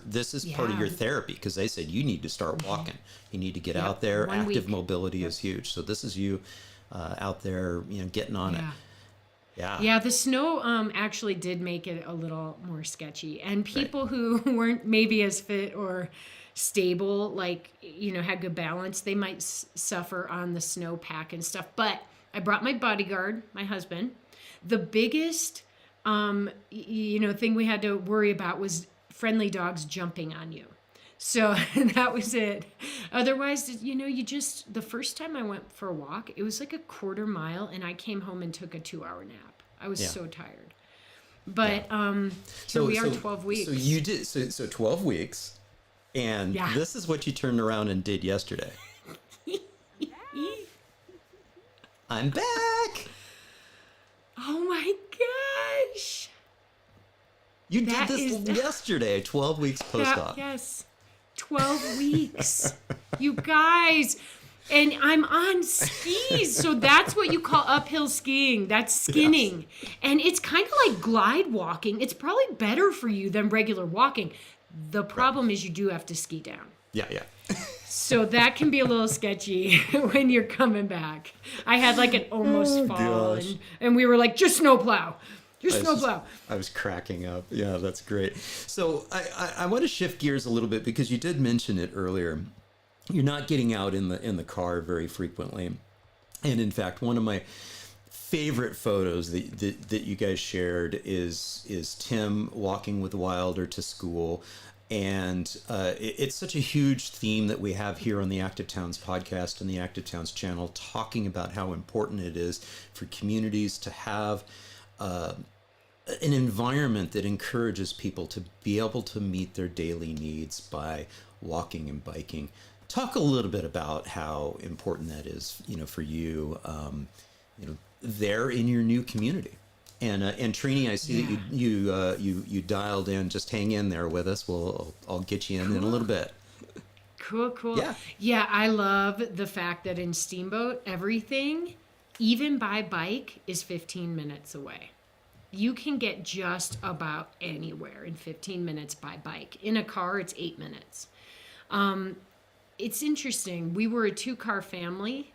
Speaker 1: this is part of your therapy, because they said you need to start walking. You need to get out there. Active mobility is huge. So this is you out there, you know, getting on it.
Speaker 2: Yeah, the snow actually did make it a little more sketchy, and people who weren't maybe as fit or stable, like, you know, had good balance, they might suffer on the snowpack and stuff. But I brought my bodyguard, my husband. The biggest you know, thing we had to worry about was friendly dogs jumping on you. So that was it. Otherwise, you know, the first time I went for a walk, it was like a quarter mile, and I came home and took a 2-hour nap. I was so tired. But so we are 12 weeks.
Speaker 1: So you did, so 12 weeks, and this is what you turned around and did yesterday. I'm back.
Speaker 2: Oh my gosh.
Speaker 1: You did this yesterday, 12 weeks post-op.
Speaker 2: Yes. 12 weeks. You guys. And I'm on skis. So that's what you call uphill skiing. That's skinning. Yes. And it's kind of like glide walking. It's probably better for you than regular walking. The problem is you do have to ski down.
Speaker 1: Yeah.
Speaker 2: So that can be a little sketchy when you're coming back. I had like an almost fall, and we were like, just snowplow.
Speaker 1: I was cracking up. Yeah, that's great. So I want to shift gears a little bit, because you did mention it earlier. You're not getting out in the car very frequently. And in fact, one of my favorite photos that you guys shared is Tim walking with Wilder to school. And it's such a huge theme that we have here on the Active Towns podcast and the Active Towns channel, talking about how important it is for communities to have an environment that encourages people to be able to meet their daily needs by walking and biking. Talk a little bit about how important that is, you know, for you, you know, there in your new community. And Trini, I see that you dialed in. Just hang in there with us. I'll get you in a little bit.
Speaker 2: Cool. Yeah, I love the fact that in Steamboat, everything, even by bike, is 15 minutes away. You can get just about anywhere in 15 minutes by bike. In a car, it's 8 minutes. It's interesting. We were a 2-car family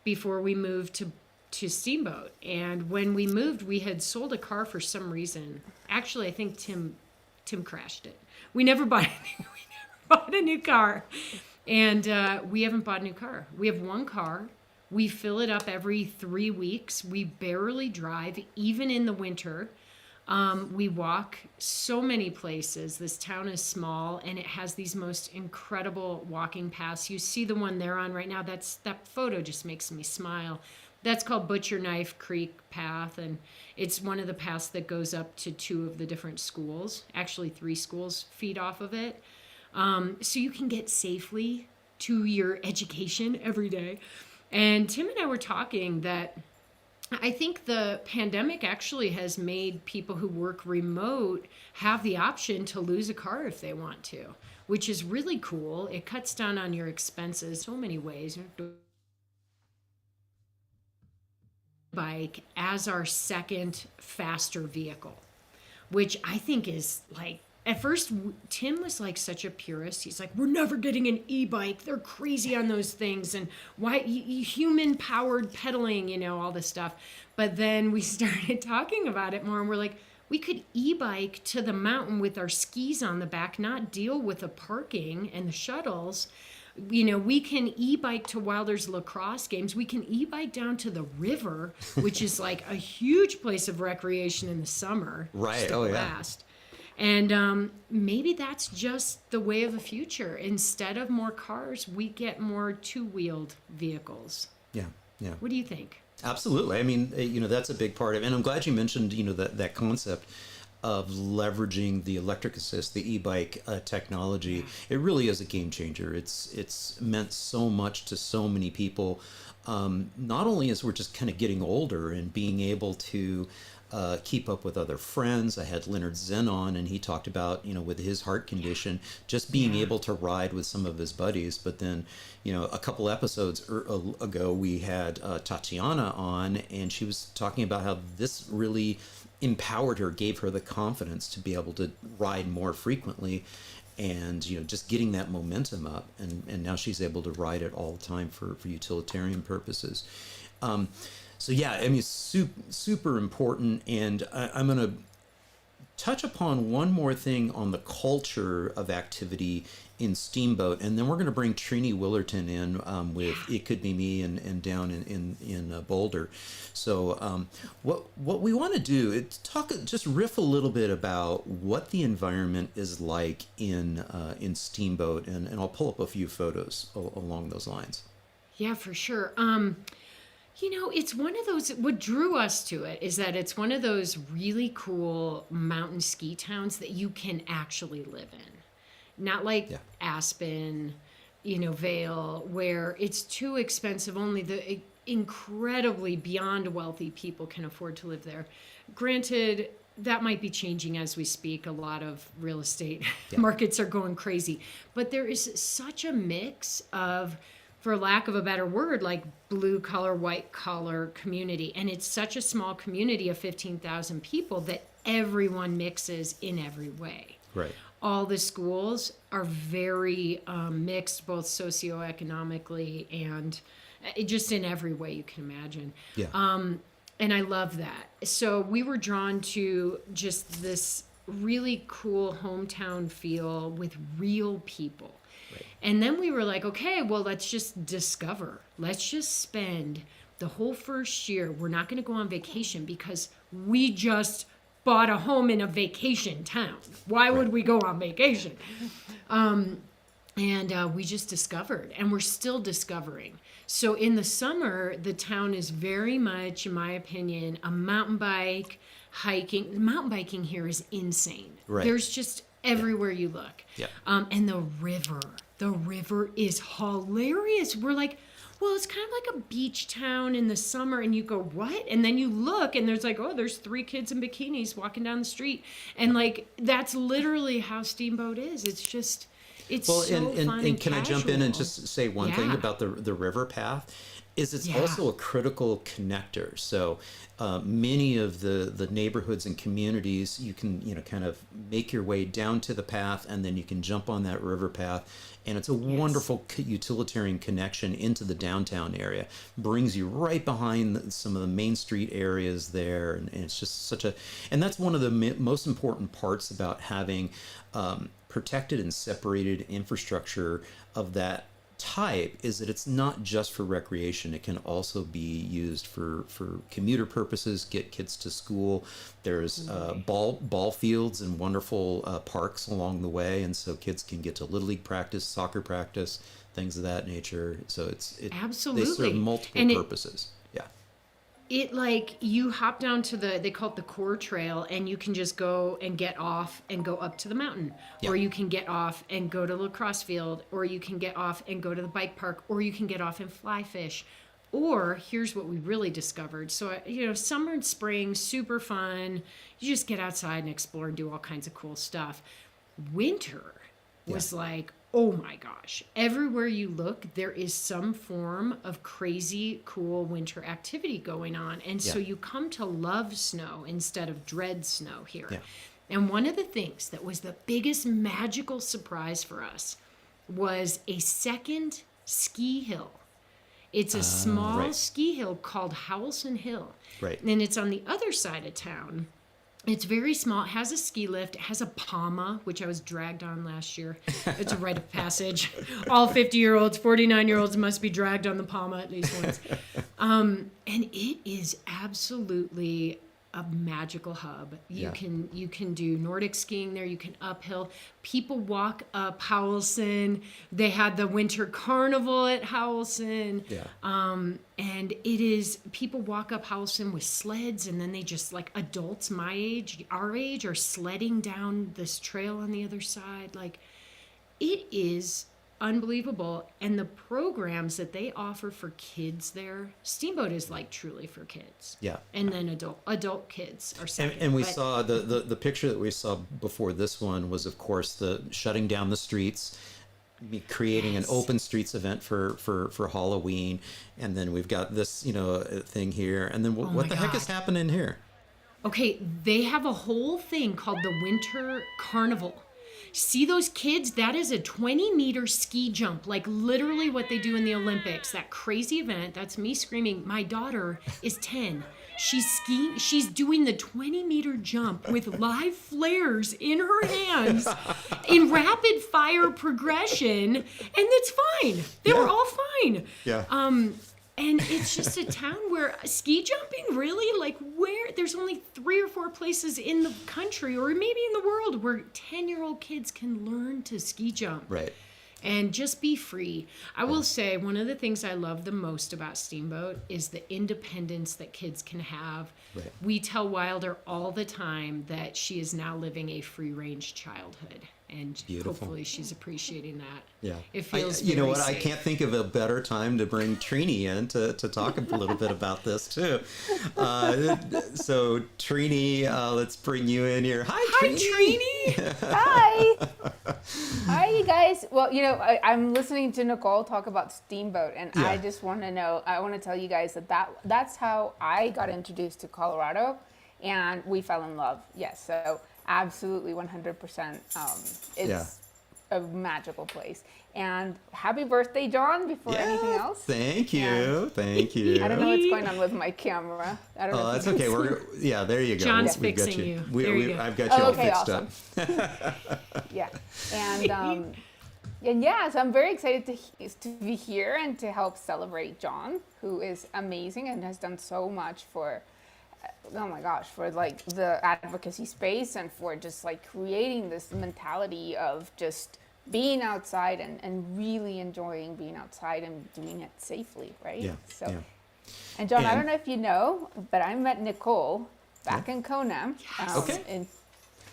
Speaker 2: before we moved to Steamboat. And when we moved, we had sold a car for some reason. Actually, I think Tim crashed it. We never bought a new car. And we haven't bought a new car. We have one car. We fill it up every 3 weeks. We barely drive, even in the winter. We walk so many places. This town is small, and it has these most incredible walking paths. You see the one they're on right now. That photo just makes me smile. That's called Butcher Knife Creek Path, and it's one of the paths that goes up to 2 of the different schools. Actually, 3 schools feed off of it. So you can get safely to your education every day. And Tim and I were talking that I think the pandemic actually has made people who work remote have the option to lose a car if they want to, which is really cool. It cuts down on your expenses so many ways. Bike as our second faster vehicle, which I think is like, at first Tim was like such a purist. He's like, we're never getting an e-bike, they're crazy on those things, and why human powered pedaling, you know, all this stuff. But then we started talking about it more, and we're like, we could e-bike to the mountain with our skis on the back, not deal with the parking and the shuttles. We can e-bike to Wilder's lacrosse games. We can e-bike down to the river, which is like a huge place of recreation in the summer.
Speaker 1: Right.
Speaker 2: Just a blast. And maybe that's just the way of the future. Instead of more cars, we get more two-wheeled vehicles.
Speaker 1: Yeah.
Speaker 2: What do you think?
Speaker 1: Absolutely. I mean, that's a big part of it. And I'm glad you mentioned, that concept of leveraging the electric assist, the e-bike technology. It really is a game changer. It's meant so much to so many people, not only as we're just kind of getting older and being able to keep up with other friends. I had Leonard Zen on, and he talked about, with his heart condition, just being able to ride with some of his buddies. But then, a couple episodes ago, we had Tatiana on, and she was talking about how this really empowered her, gave her the confidence to be able to ride more frequently, and just getting that momentum up, and now she's able to ride it all the time for utilitarian purposes. So yeah, I mean, super important, and I'm going to touch upon one more thing on the culture of activity in Steamboat, and then we're going to bring Trini Willerton in with It Could Be Me and down in Boulder. So what we want to do is just riff a little bit about what the environment is like in Steamboat, and I'll pull up a few photos along those lines.
Speaker 2: Yeah, for sure. It's one of those, what drew us to it is that it's one of those really cool mountain ski towns that you can actually live in. Not like Aspen, Vail, where it's too expensive. Only the incredibly beyond wealthy people can afford to live there. Granted, that might be changing as we speak. A lot of real estate markets are going crazy. But there is such a mix of, for lack of a better word, like blue collar, white collar community. And it's such a small community of 15,000 people that everyone mixes in every way.
Speaker 1: Right.
Speaker 2: All the schools are very mixed, both socioeconomically and just in every way you can imagine.
Speaker 1: Yeah.
Speaker 2: And I love that. So we were drawn to just this really cool hometown feel with real people. Right. And then we were like, okay, well, let's just discover. Let's just spend the whole first year. We're not going to go on vacation because we just bought a home in a vacation town. Why would we go on vacation? And we just discovered, and we're still discovering. So in the summer, the town is very much, in my opinion, a mountain bike, hiking. Mountain biking here is insane.
Speaker 1: Right.
Speaker 2: There's just everywhere you look.
Speaker 1: Yeah.
Speaker 2: And the river is hilarious. We're like, well, it's kind of like a beach town in the summer, and you go, what? And then you look, and there's like, oh, there's 3 kids in bikinis walking down the street. And like, that's literally how Steamboat is. It's just, it's so fun and
Speaker 1: can
Speaker 2: casual.
Speaker 1: I jump in and just say one thing about the river path? It's also a critical connector. So many of the neighborhoods and communities, you can kind of make your way down to the path, and then you can jump on that river path, and it's a wonderful utilitarian connection into the downtown area. Brings you right behind some of the main street areas there, and it's just and that's one of the most important parts about having protected and separated infrastructure of that type, is that it's not just for recreation. It can also be used for commuter purposes, get kids to school. There's ball fields and wonderful parks along the way, and so kids can get to Little League practice, soccer practice, things of that nature. So
Speaker 2: absolutely,
Speaker 1: they serve multiple purposes.
Speaker 2: It like, you hop down to they call it the core trail, and you can just go and get off and go up to the mountain, or you can get off and go to the lacrosse field, or you can get off and go to the bike park, or you can get off and fly fish. Or here's what we really discovered. So, summer and spring, super fun. You just get outside and explore and do all kinds of cool stuff. Winter was like, oh my gosh, everywhere you look, there is some form of crazy, cool winter activity going on. And so you come to love snow instead of dread snow here. Yeah. And one of the things that was the biggest magical surprise for us was a second ski hill. It's a small ski hill called Howelson Hill. Right. And it's on the other side of town. It's very small. It has a ski lift. It has a PAMA, which I was dragged on last year. It's a rite of passage. All 50-year-olds, 49-year-olds must be dragged on the PAMA at least once. And it is absolutely a magical hub. You can do Nordic skiing there. You can uphill. People walk up Howelsen. They had the Winter Carnival at Howelsen.
Speaker 1: Yeah.
Speaker 2: And it is, people walk up Howelsen with sleds, and then they just, like, adults my age, our age, are sledding down this trail on the other side. Like, it is unbelievable. And the programs that they offer for kids there, Steamboat is like truly for kids.
Speaker 1: Yeah.
Speaker 2: And then adult kids are second.
Speaker 1: And we saw the picture that we saw before this one was, of course, the shutting down the streets, creating an open streets event for Halloween. And then we've got this, thing here. And then what the heck is happening here?
Speaker 2: Okay, they have a whole thing called the Winter Carnival. See those kids? That is a 20-meter ski jump, like literally what they do in the Olympics, that crazy event. That's me screaming. My daughter is 10. She's skiing. She's doing the 20-meter jump with live flares in her hands in rapid fire progression, and it's fine. They were all fine.
Speaker 1: Yeah.
Speaker 2: And it's just a town where ski jumping, really, like, where there's only 3 or 4 places in the country or maybe in the world where 10-year-old kids can learn to ski jump.
Speaker 1: Right.
Speaker 2: And just be free. I will say one of the things I love the most about Steamboat is the independence that kids can have.
Speaker 1: Right.
Speaker 2: We tell Wilder all the time that she is now living a free-range childhood. And
Speaker 1: Beautiful.
Speaker 2: Hopefully she's appreciating that.
Speaker 1: Yeah.
Speaker 2: It feels
Speaker 1: you know
Speaker 2: very
Speaker 1: what?
Speaker 2: safe.
Speaker 1: I can't think of a better time to bring Trini in to talk a little bit about this too. So Trini, let's bring you in here. Hi,
Speaker 2: Trini.
Speaker 4: Hi. Hi, you guys. Well, I'm listening to Nicole talk about Steamboat, and I just want to tell you guys that's how I got introduced to Colorado, and we fell in love. Yes, so absolutely 100%. It's a magical place. And happy birthday, John, before anything else.
Speaker 1: Thank you. Thank you.
Speaker 4: I don't know what's going on with my camera. I don't know.
Speaker 1: Oh, that's okay. There you go.
Speaker 2: John's
Speaker 1: We've got
Speaker 2: fixing you.
Speaker 1: I've got you all
Speaker 4: okay,
Speaker 1: fixed
Speaker 4: awesome.
Speaker 1: up.
Speaker 4: Yeah. And so I'm very excited to be here and to help celebrate John, who is amazing and has done so much for like the advocacy space and for just like creating this mentality of just being outside and really enjoying being outside and doing it safely, right?
Speaker 1: Yeah.
Speaker 4: So, and John, I don't know if you know, but I met Nicole back in Kona.
Speaker 2: Yes.
Speaker 1: Okay.
Speaker 4: And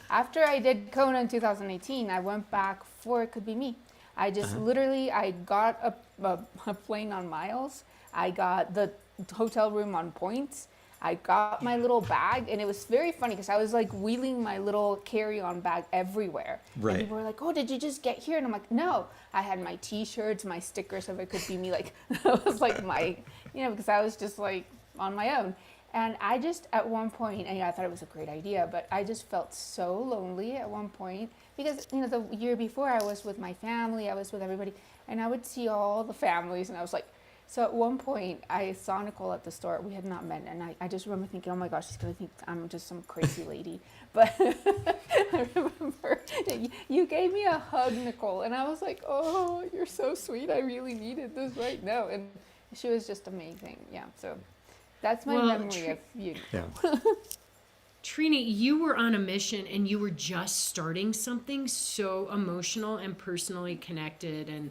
Speaker 4: after I did Kona in 2018, I went back for It Could Be Me. I just I got a plane on miles. I got the hotel room on points. I got my little bag, and it was very funny because I was like wheeling my little carry-on bag everywhere.
Speaker 1: Right.
Speaker 4: And people were like, "Oh, did you just get here?" And I'm like, "No, I had my T-shirts, my stickers of It Could Be Me." Like that was like my, because I was just like on my own. And I just at one point, and I thought it was a great idea, but I just felt so lonely at one point because the year before I was with my family, I was with everybody, and I would see all the families, and I was like. So at one point, I saw Nicole at the store. We had not met, and I just remember thinking, oh my gosh, she's going to think I'm just some crazy lady. But I remember you gave me a hug, Nicole, and I was like, oh, you're so sweet. I really needed this right now. And she was just amazing. Yeah, so that's my memory of you.
Speaker 1: Yeah.
Speaker 2: Trini, you were on a mission and you were just starting something so emotional and personally connected, and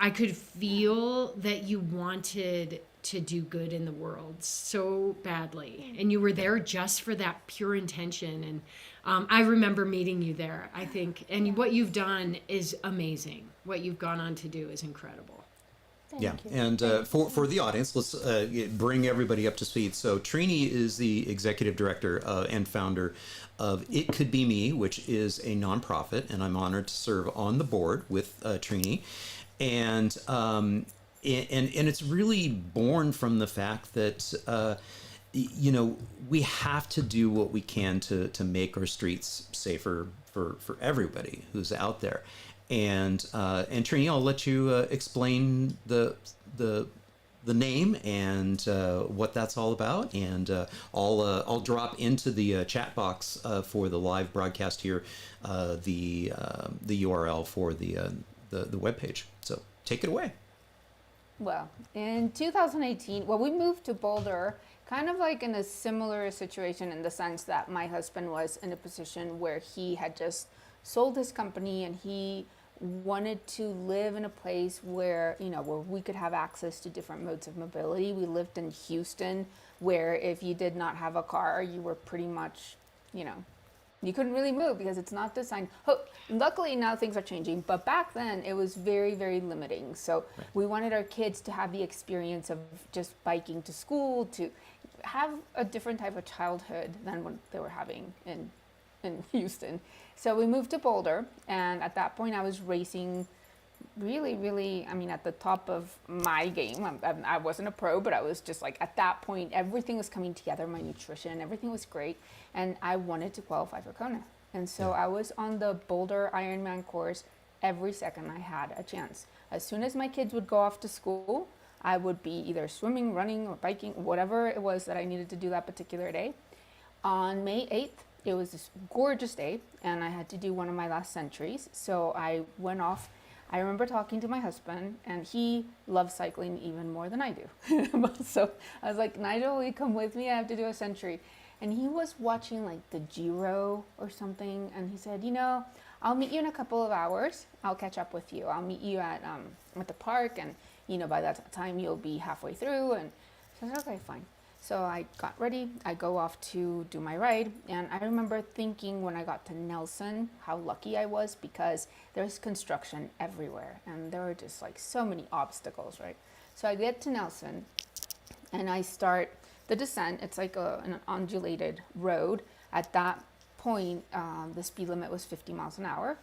Speaker 2: I could feel that you wanted to do good in the world so badly. And you were there just for that pure intention. And I remember meeting you there, I think. And what you've done is amazing. What you've gone on to do is incredible.
Speaker 4: Thank
Speaker 1: you. And for the audience, let's bring everybody up to speed. So Trini is the executive director and founder of It Could Be Me, which is a nonprofit. And I'm honored to serve on the board with Trini. And it's really born from the fact that we have to do what we can to make our streets safer for everybody who's out there. And Trini, I'll let you explain the the name and what that's all about, and I'll drop into the chat box for the live broadcast here the URL for the webpage. So take it away.
Speaker 4: Well, in 2018, we moved to Boulder, kind of like in a similar situation in the sense that my husband was in a position where he had just sold his company and he wanted to live in a place where, where we could have access to different modes of mobility. We lived in Houston, where if you did not have a car, you were pretty much, you couldn't really move because it's not designed. Luckily now things are changing, but back then it was very, very limiting. So we wanted our kids to have the experience of just biking to school, to have a different type of childhood than what they were having in Houston. So we moved to Boulder, and at that point I was racing really, at the top of my game. I wasn't a pro, but I was just like, at that point, everything was coming together, my nutrition, everything was great, and I wanted to qualify for Kona. And so I was on the Boulder Ironman course every second I had a chance. As soon as my kids would go off to school, I would be either swimming, running, or biking, whatever it was that I needed to do that particular day. On May 8th, it was this gorgeous day, and I had to do one of my last centuries. So I went off. I remember talking to my husband, and he loves cycling even more than I do. So I was like, Nigel, will you come with me? I have to do a century. And he was watching like the Giro or something, and he said, I'll meet you in a couple of hours. I'll catch up with you. I'll meet you at the park, and by that time you'll be halfway through. And so I said, okay, fine. So I got ready, I go off to do my ride, and I remember thinking when I got to Nelson how lucky I was, because there's construction everywhere and there were just like so many obstacles, right? So I get to Nelson and I start the descent. It's like an undulated road. At that point, the speed limit was 50 miles an hour.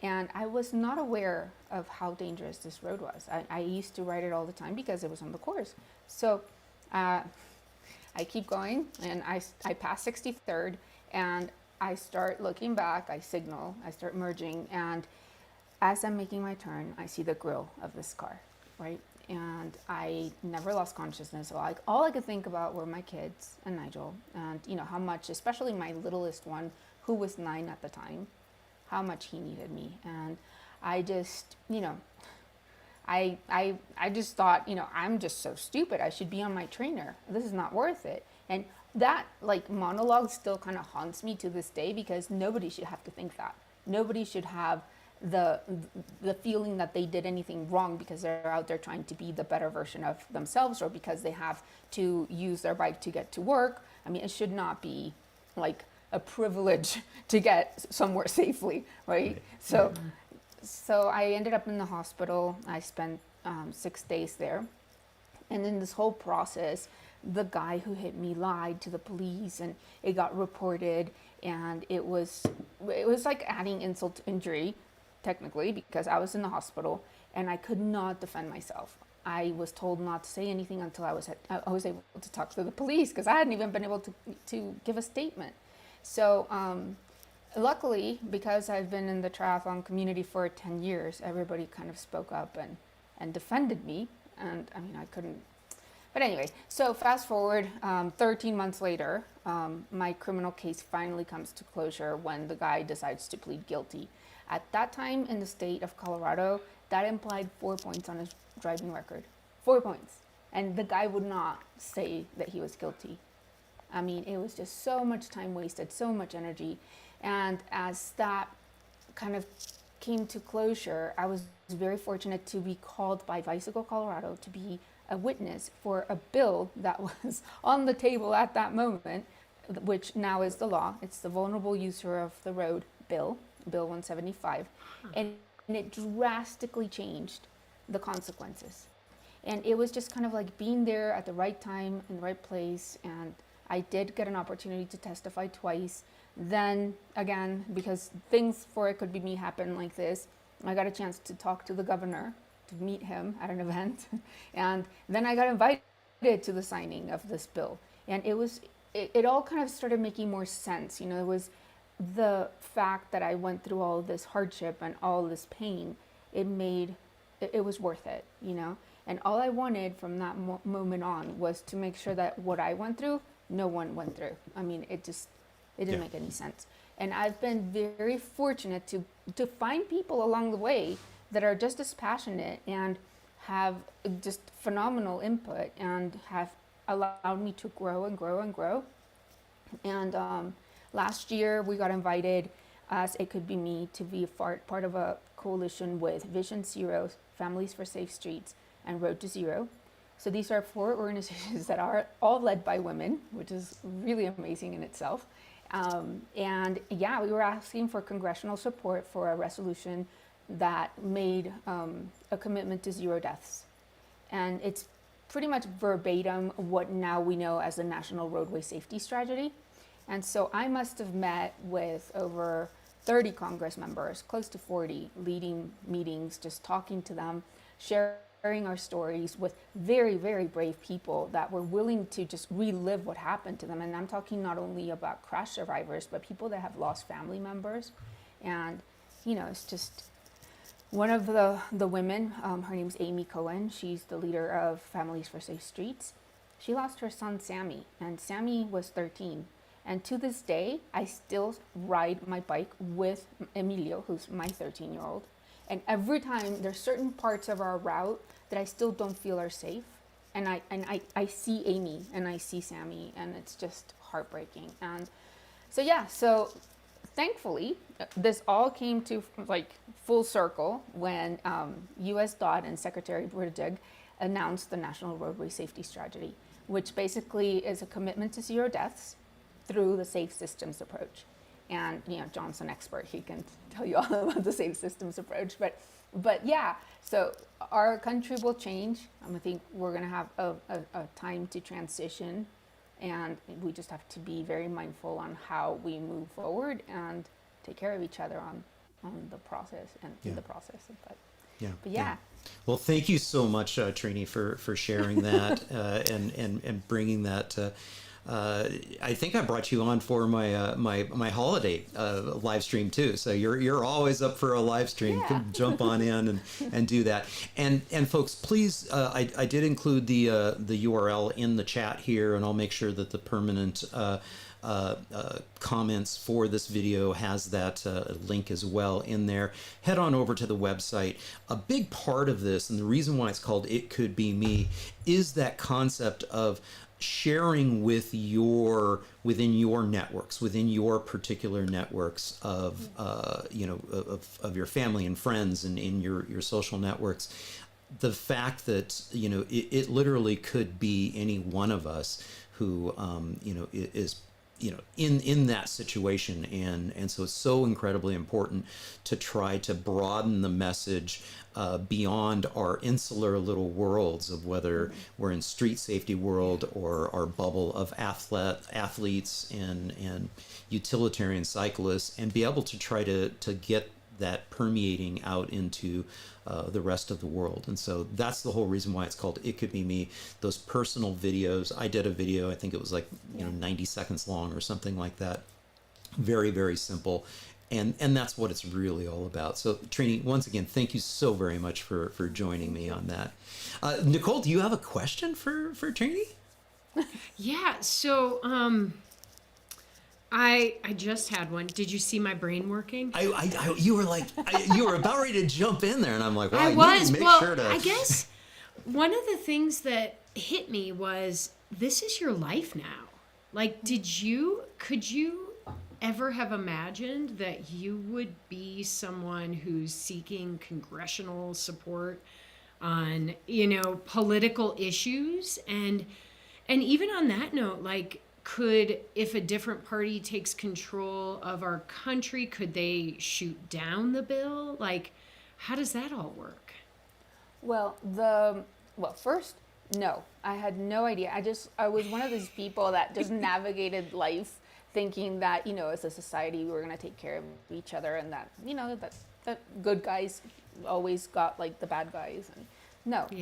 Speaker 4: And I was not aware of how dangerous this road was. I used to ride it all the time because it was on the course. So I keep going, and I pass 63rd, and I start looking back, I signal, I start merging, and as I'm making my turn, I see the grill of this car, right? And I never lost consciousness. So all I could think about were my kids and Nigel, and how much, especially my littlest one, who was 9 at the time, how much he needed me. And I just, I just thought, I'm just so stupid. I should be on my trainer. This is not worth it. And that monologue still kind of haunts me to this day, because nobody should have to think that. Nobody should have the feeling that they did anything wrong because they're out there trying to be the better version of themselves, or because they have to use their bike to get to work. It should not be like a privilege to get somewhere safely, right? So I ended up in the hospital. I spent 6 days there. And in this whole process, the guy who hit me lied to the police, and it got reported. And it was like adding insult to injury, technically, because I was in the hospital and I could not defend myself. I was told not to say anything until I was able to talk to the police, because I hadn't even been able to give a statement. So luckily, because I've been in the triathlon community for 10 years, everybody kind of spoke up and defended me. And I couldn't. But anyway, so fast forward 13 months later, my criminal case finally comes to closure when the guy decides to plead guilty. At that time in the state of Colorado, that implied 4 points on his driving record. 4 points. And the guy would not say that he was guilty. It was just so much time wasted, so much energy. And as that kind of came to closure, I was very fortunate to be called by Bicycle Colorado to be a witness for a bill that was on the table at that moment, which now is the law. It's the Vulnerable User of the Road Bill, Bill 175. And it drastically changed the consequences. And it was just kind of like being there at the right time in the right place. And I did get an opportunity to testify twice. Then again, because things for It Could Be Me happen like this, I got a chance to talk to the governor, to meet him at an event. And then I got invited to the signing of this bill. And it all kind of started making more sense. It was the fact that I went through all of this hardship and all this pain, it was worth it, And all I wanted from that moment on was to make sure that what I went through, no one went through. I mean, it didn't make any sense. And I've been very fortunate to find people along the way that are just as passionate and have just phenomenal input and have allowed me to grow and grow and grow. And last year we got invited as It Could Be Me to be part of a coalition with Vision Zero, Families for Safe Streets, and Road to Zero. So these are 4 organizations that are all led by women, which is really amazing in itself. And yeah, we were asking for congressional support for a resolution that made a commitment to 0 deaths. And it's pretty much verbatim what now we know as the National Roadway Safety Strategy. And so I must have met with over 30 Congress members, close to 40, leading meetings, just talking to them, sharing our stories with very, very brave people that were willing to just relive what happened to them. And I'm talking not only about crash survivors, but people that have lost family members. And, you know, it's just one of the women, her name's Amy Cohen. She's the leader of Families for Safe Streets. She lost her son, Sammy, and Sammy was 13. And to this day, I still ride my bike with Emilio, who's my 13-year-old. And every time there's certain parts of our route that I still don't feel are safe. And I see Amy and I see Sammy, and it's just heartbreaking. And so thankfully, this all came to like full circle when U.S. DOT and Secretary Buttigieg announced the National Roadway Safety Strategy, which basically is a commitment to 0 deaths through the safe systems approach. And you know, John's an expert; he can tell you all about the safe systems approach. But yeah, so our country will change. I think we're going to have a time to transition, and we just have to be very mindful on how we move forward and take care of each other on the process and in the process. But yeah.
Speaker 1: Well, thank you so much, Trini, for sharing that and bringing that. I think I brought you on for my holiday live stream too. So you're always up for a live stream.
Speaker 4: Yeah.
Speaker 1: Come jump on in and do that. And folks, please, I did include the URL in the chat here, and I'll make sure that the permanent comments for this video has that link as well in there. Head on over to the website. A big part of this, and the reason why it's called It Could Be Me, is that concept of sharing within your networks, within your particular networks of of your family and friends and in your social networks, the fact that it literally could be any one of us who is in that situation, and so it's so incredibly important to try to broaden the message beyond our insular little worlds of whether we're in street safety world or our bubble of athletes and utilitarian cyclists, and be able to try to get that permeating out into the rest of the world. And so that's the whole reason why it's called It Could Be Me. Those personal videos. I did a video, I think it was like 90 seconds long or something like that. Very, very simple. And that's what it's really all about. So Trini, once again, thank you so very much for joining me on that. Nicole, do you have a question for Trini?
Speaker 2: Yeah, so I just had one. Did you see my brain working?
Speaker 1: You were like, you were about ready to jump in there, and I'm like, well, I
Speaker 2: was.
Speaker 1: need to make sure to.
Speaker 2: I guess one of the things that hit me was, this is your life now. Like, could you ever have imagined that you would be someone who's seeking congressional support on, political issues? And even on that note, like, if a different party takes control of our country, could they shoot down the bill? Like, how does that all work?
Speaker 4: Well, first, no, I had no idea. I was one of those people that just navigated life thinking that, as a society, we were going to take care of each other, and that, that good guys always got like the bad guys. And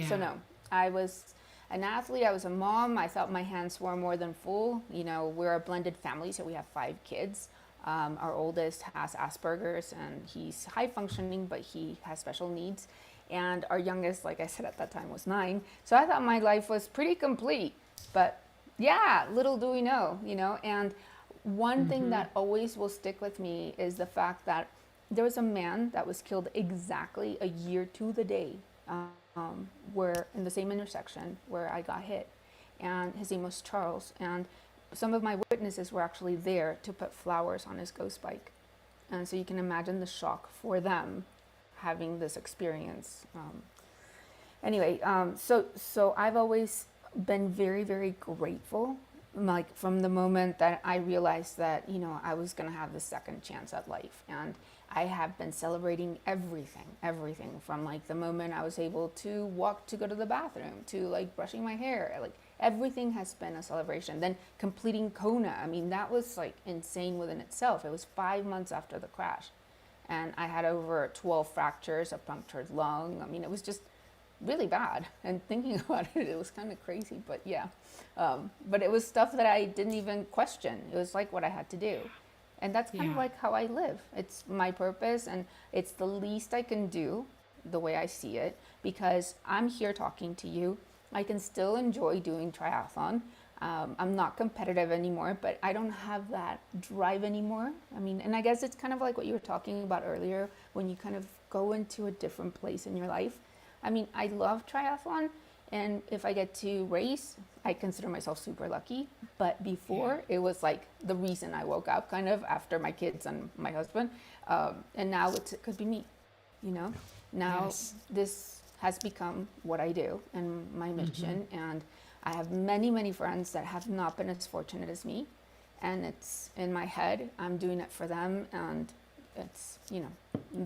Speaker 4: so no, I was an athlete, I was a mom, I felt my hands were more than full. We're a blended family, so we have 5 kids. Our oldest has Asperger's, and he's high functioning, but he has special needs. And our youngest, like I said at that time, was 9. So I thought my life was pretty complete. But yeah, little do we know, And one thing that always will stick with me is the fact that there was a man that was killed exactly a year to the day, where in the same intersection where I got hit. And his name was Charles. And some of my witnesses were actually there to put flowers on his ghost bike. And so you can imagine the shock for them having this experience. So I've always been very, very grateful, like from the moment that I realized that, I was going to have the second chance at life. And I have been celebrating everything from like the moment I was able to walk to go to the bathroom to like brushing my hair, like everything has been a celebration. Then completing Kona, that was like insane within itself. It was 5 months after the crash. And I had over 12 fractures, a punctured lung. It was just really bad. And thinking about it, it was kind of crazy, but yeah. But it was stuff that I didn't even question. It was like what I had to do. And that's kind of like how I live. It's my purpose, and it's the least I can do, the way I see it, because I'm here talking to you. I can still enjoy doing triathlon. I'm not competitive anymore, but I don't have that drive anymore. And I guess it's kind of like what you were talking about earlier, when you kind of go into a different place in your life. I love triathlon, and if I get to race, I consider myself super lucky. But before, it was like the reason I woke up kind of after my kids and my husband. And now it could be me, Now this has become what I do and my mission. And I have many, many friends that have not been as fortunate as me. And it's in my head, I'm doing it for them. And it's,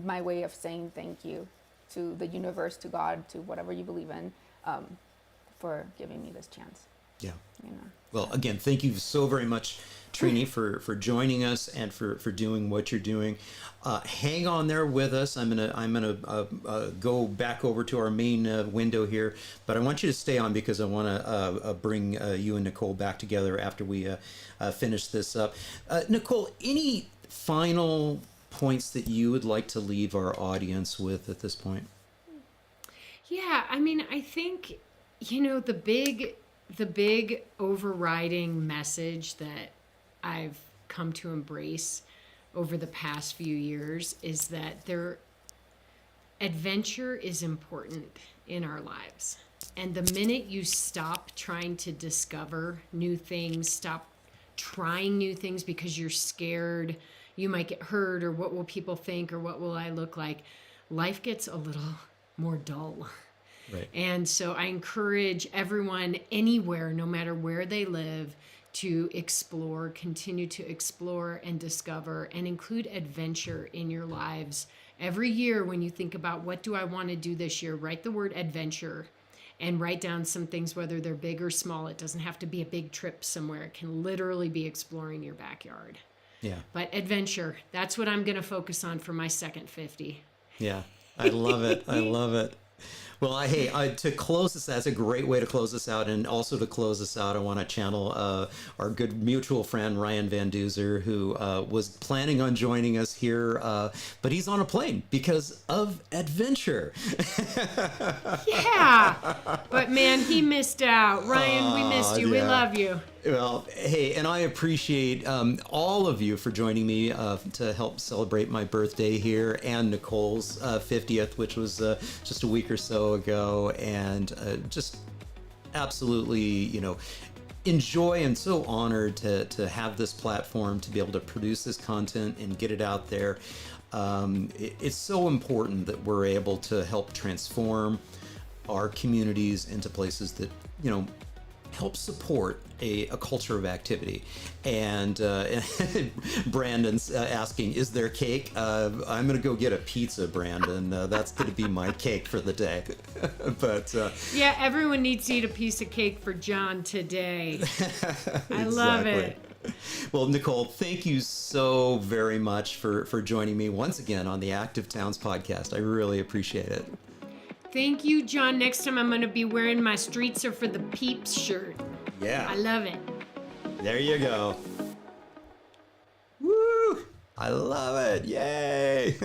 Speaker 4: my way of saying thank you to the universe, to God, to whatever you believe in, for giving me this chance.
Speaker 1: Yeah. Well, again, thank you so very much, Trini, for joining us and for doing what you're doing. Hang on there with us. I'm gonna go back over to our main window here, but I want you to stay on because I want to bring you and Nicole back together after we finish this up. Nicole, any final points that you would like to leave our audience with at this point?
Speaker 2: Yeah, I think, the big overriding message that I've come to embrace over the past few years is that adventure is important in our lives. And the minute you stop trying to discover new things, stop trying new things because you're scared you might get hurt, or what will people think, or what will I look like, life gets a little more dull.
Speaker 1: Right.
Speaker 2: And so I encourage everyone anywhere, no matter where they live, to explore, continue to explore and discover, and include adventure in your lives. Every year when you think about what do I want to do this year, write the word adventure and write down some things, whether they're big or small. It doesn't have to be a big trip somewhere. It can literally be exploring your backyard.
Speaker 1: Yeah.
Speaker 2: But adventure, that's what I'm going to focus on for my second 50.
Speaker 1: Yeah. I love it. I love it. Well, to close this, that's a great way to close this out. And also to close this out, I want to channel our good mutual friend, Ryan Van Duzer, who was planning on joining us here, but he's on a plane because of adventure.
Speaker 2: Yeah. But man, he missed out. Ryan, we missed you. Yeah. We love you.
Speaker 1: Well, hey, and I appreciate all of you for joining me to help celebrate my birthday here and Nicole's 50th, which was just a week or so ago, and just absolutely, enjoy and so honored to have this platform to be able to produce this content and get it out there. It's so important that we're able to help transform our communities into places that, help support a culture of activity. And Brandon's asking, is there cake? I'm going to go get a pizza, Brandon. That's going to be my cake for the day. But
Speaker 2: yeah, everyone needs to eat a piece of cake for John today. I love it.
Speaker 1: Well, Nicole, thank you so very much for joining me once again on the Active Towns podcast. I really appreciate it.
Speaker 2: Thank you, John. Next time I'm going to be wearing my Streets Are for the Peeps shirt.
Speaker 1: Yeah.
Speaker 2: I love it.
Speaker 1: There you go. Woo! I love it. Yay!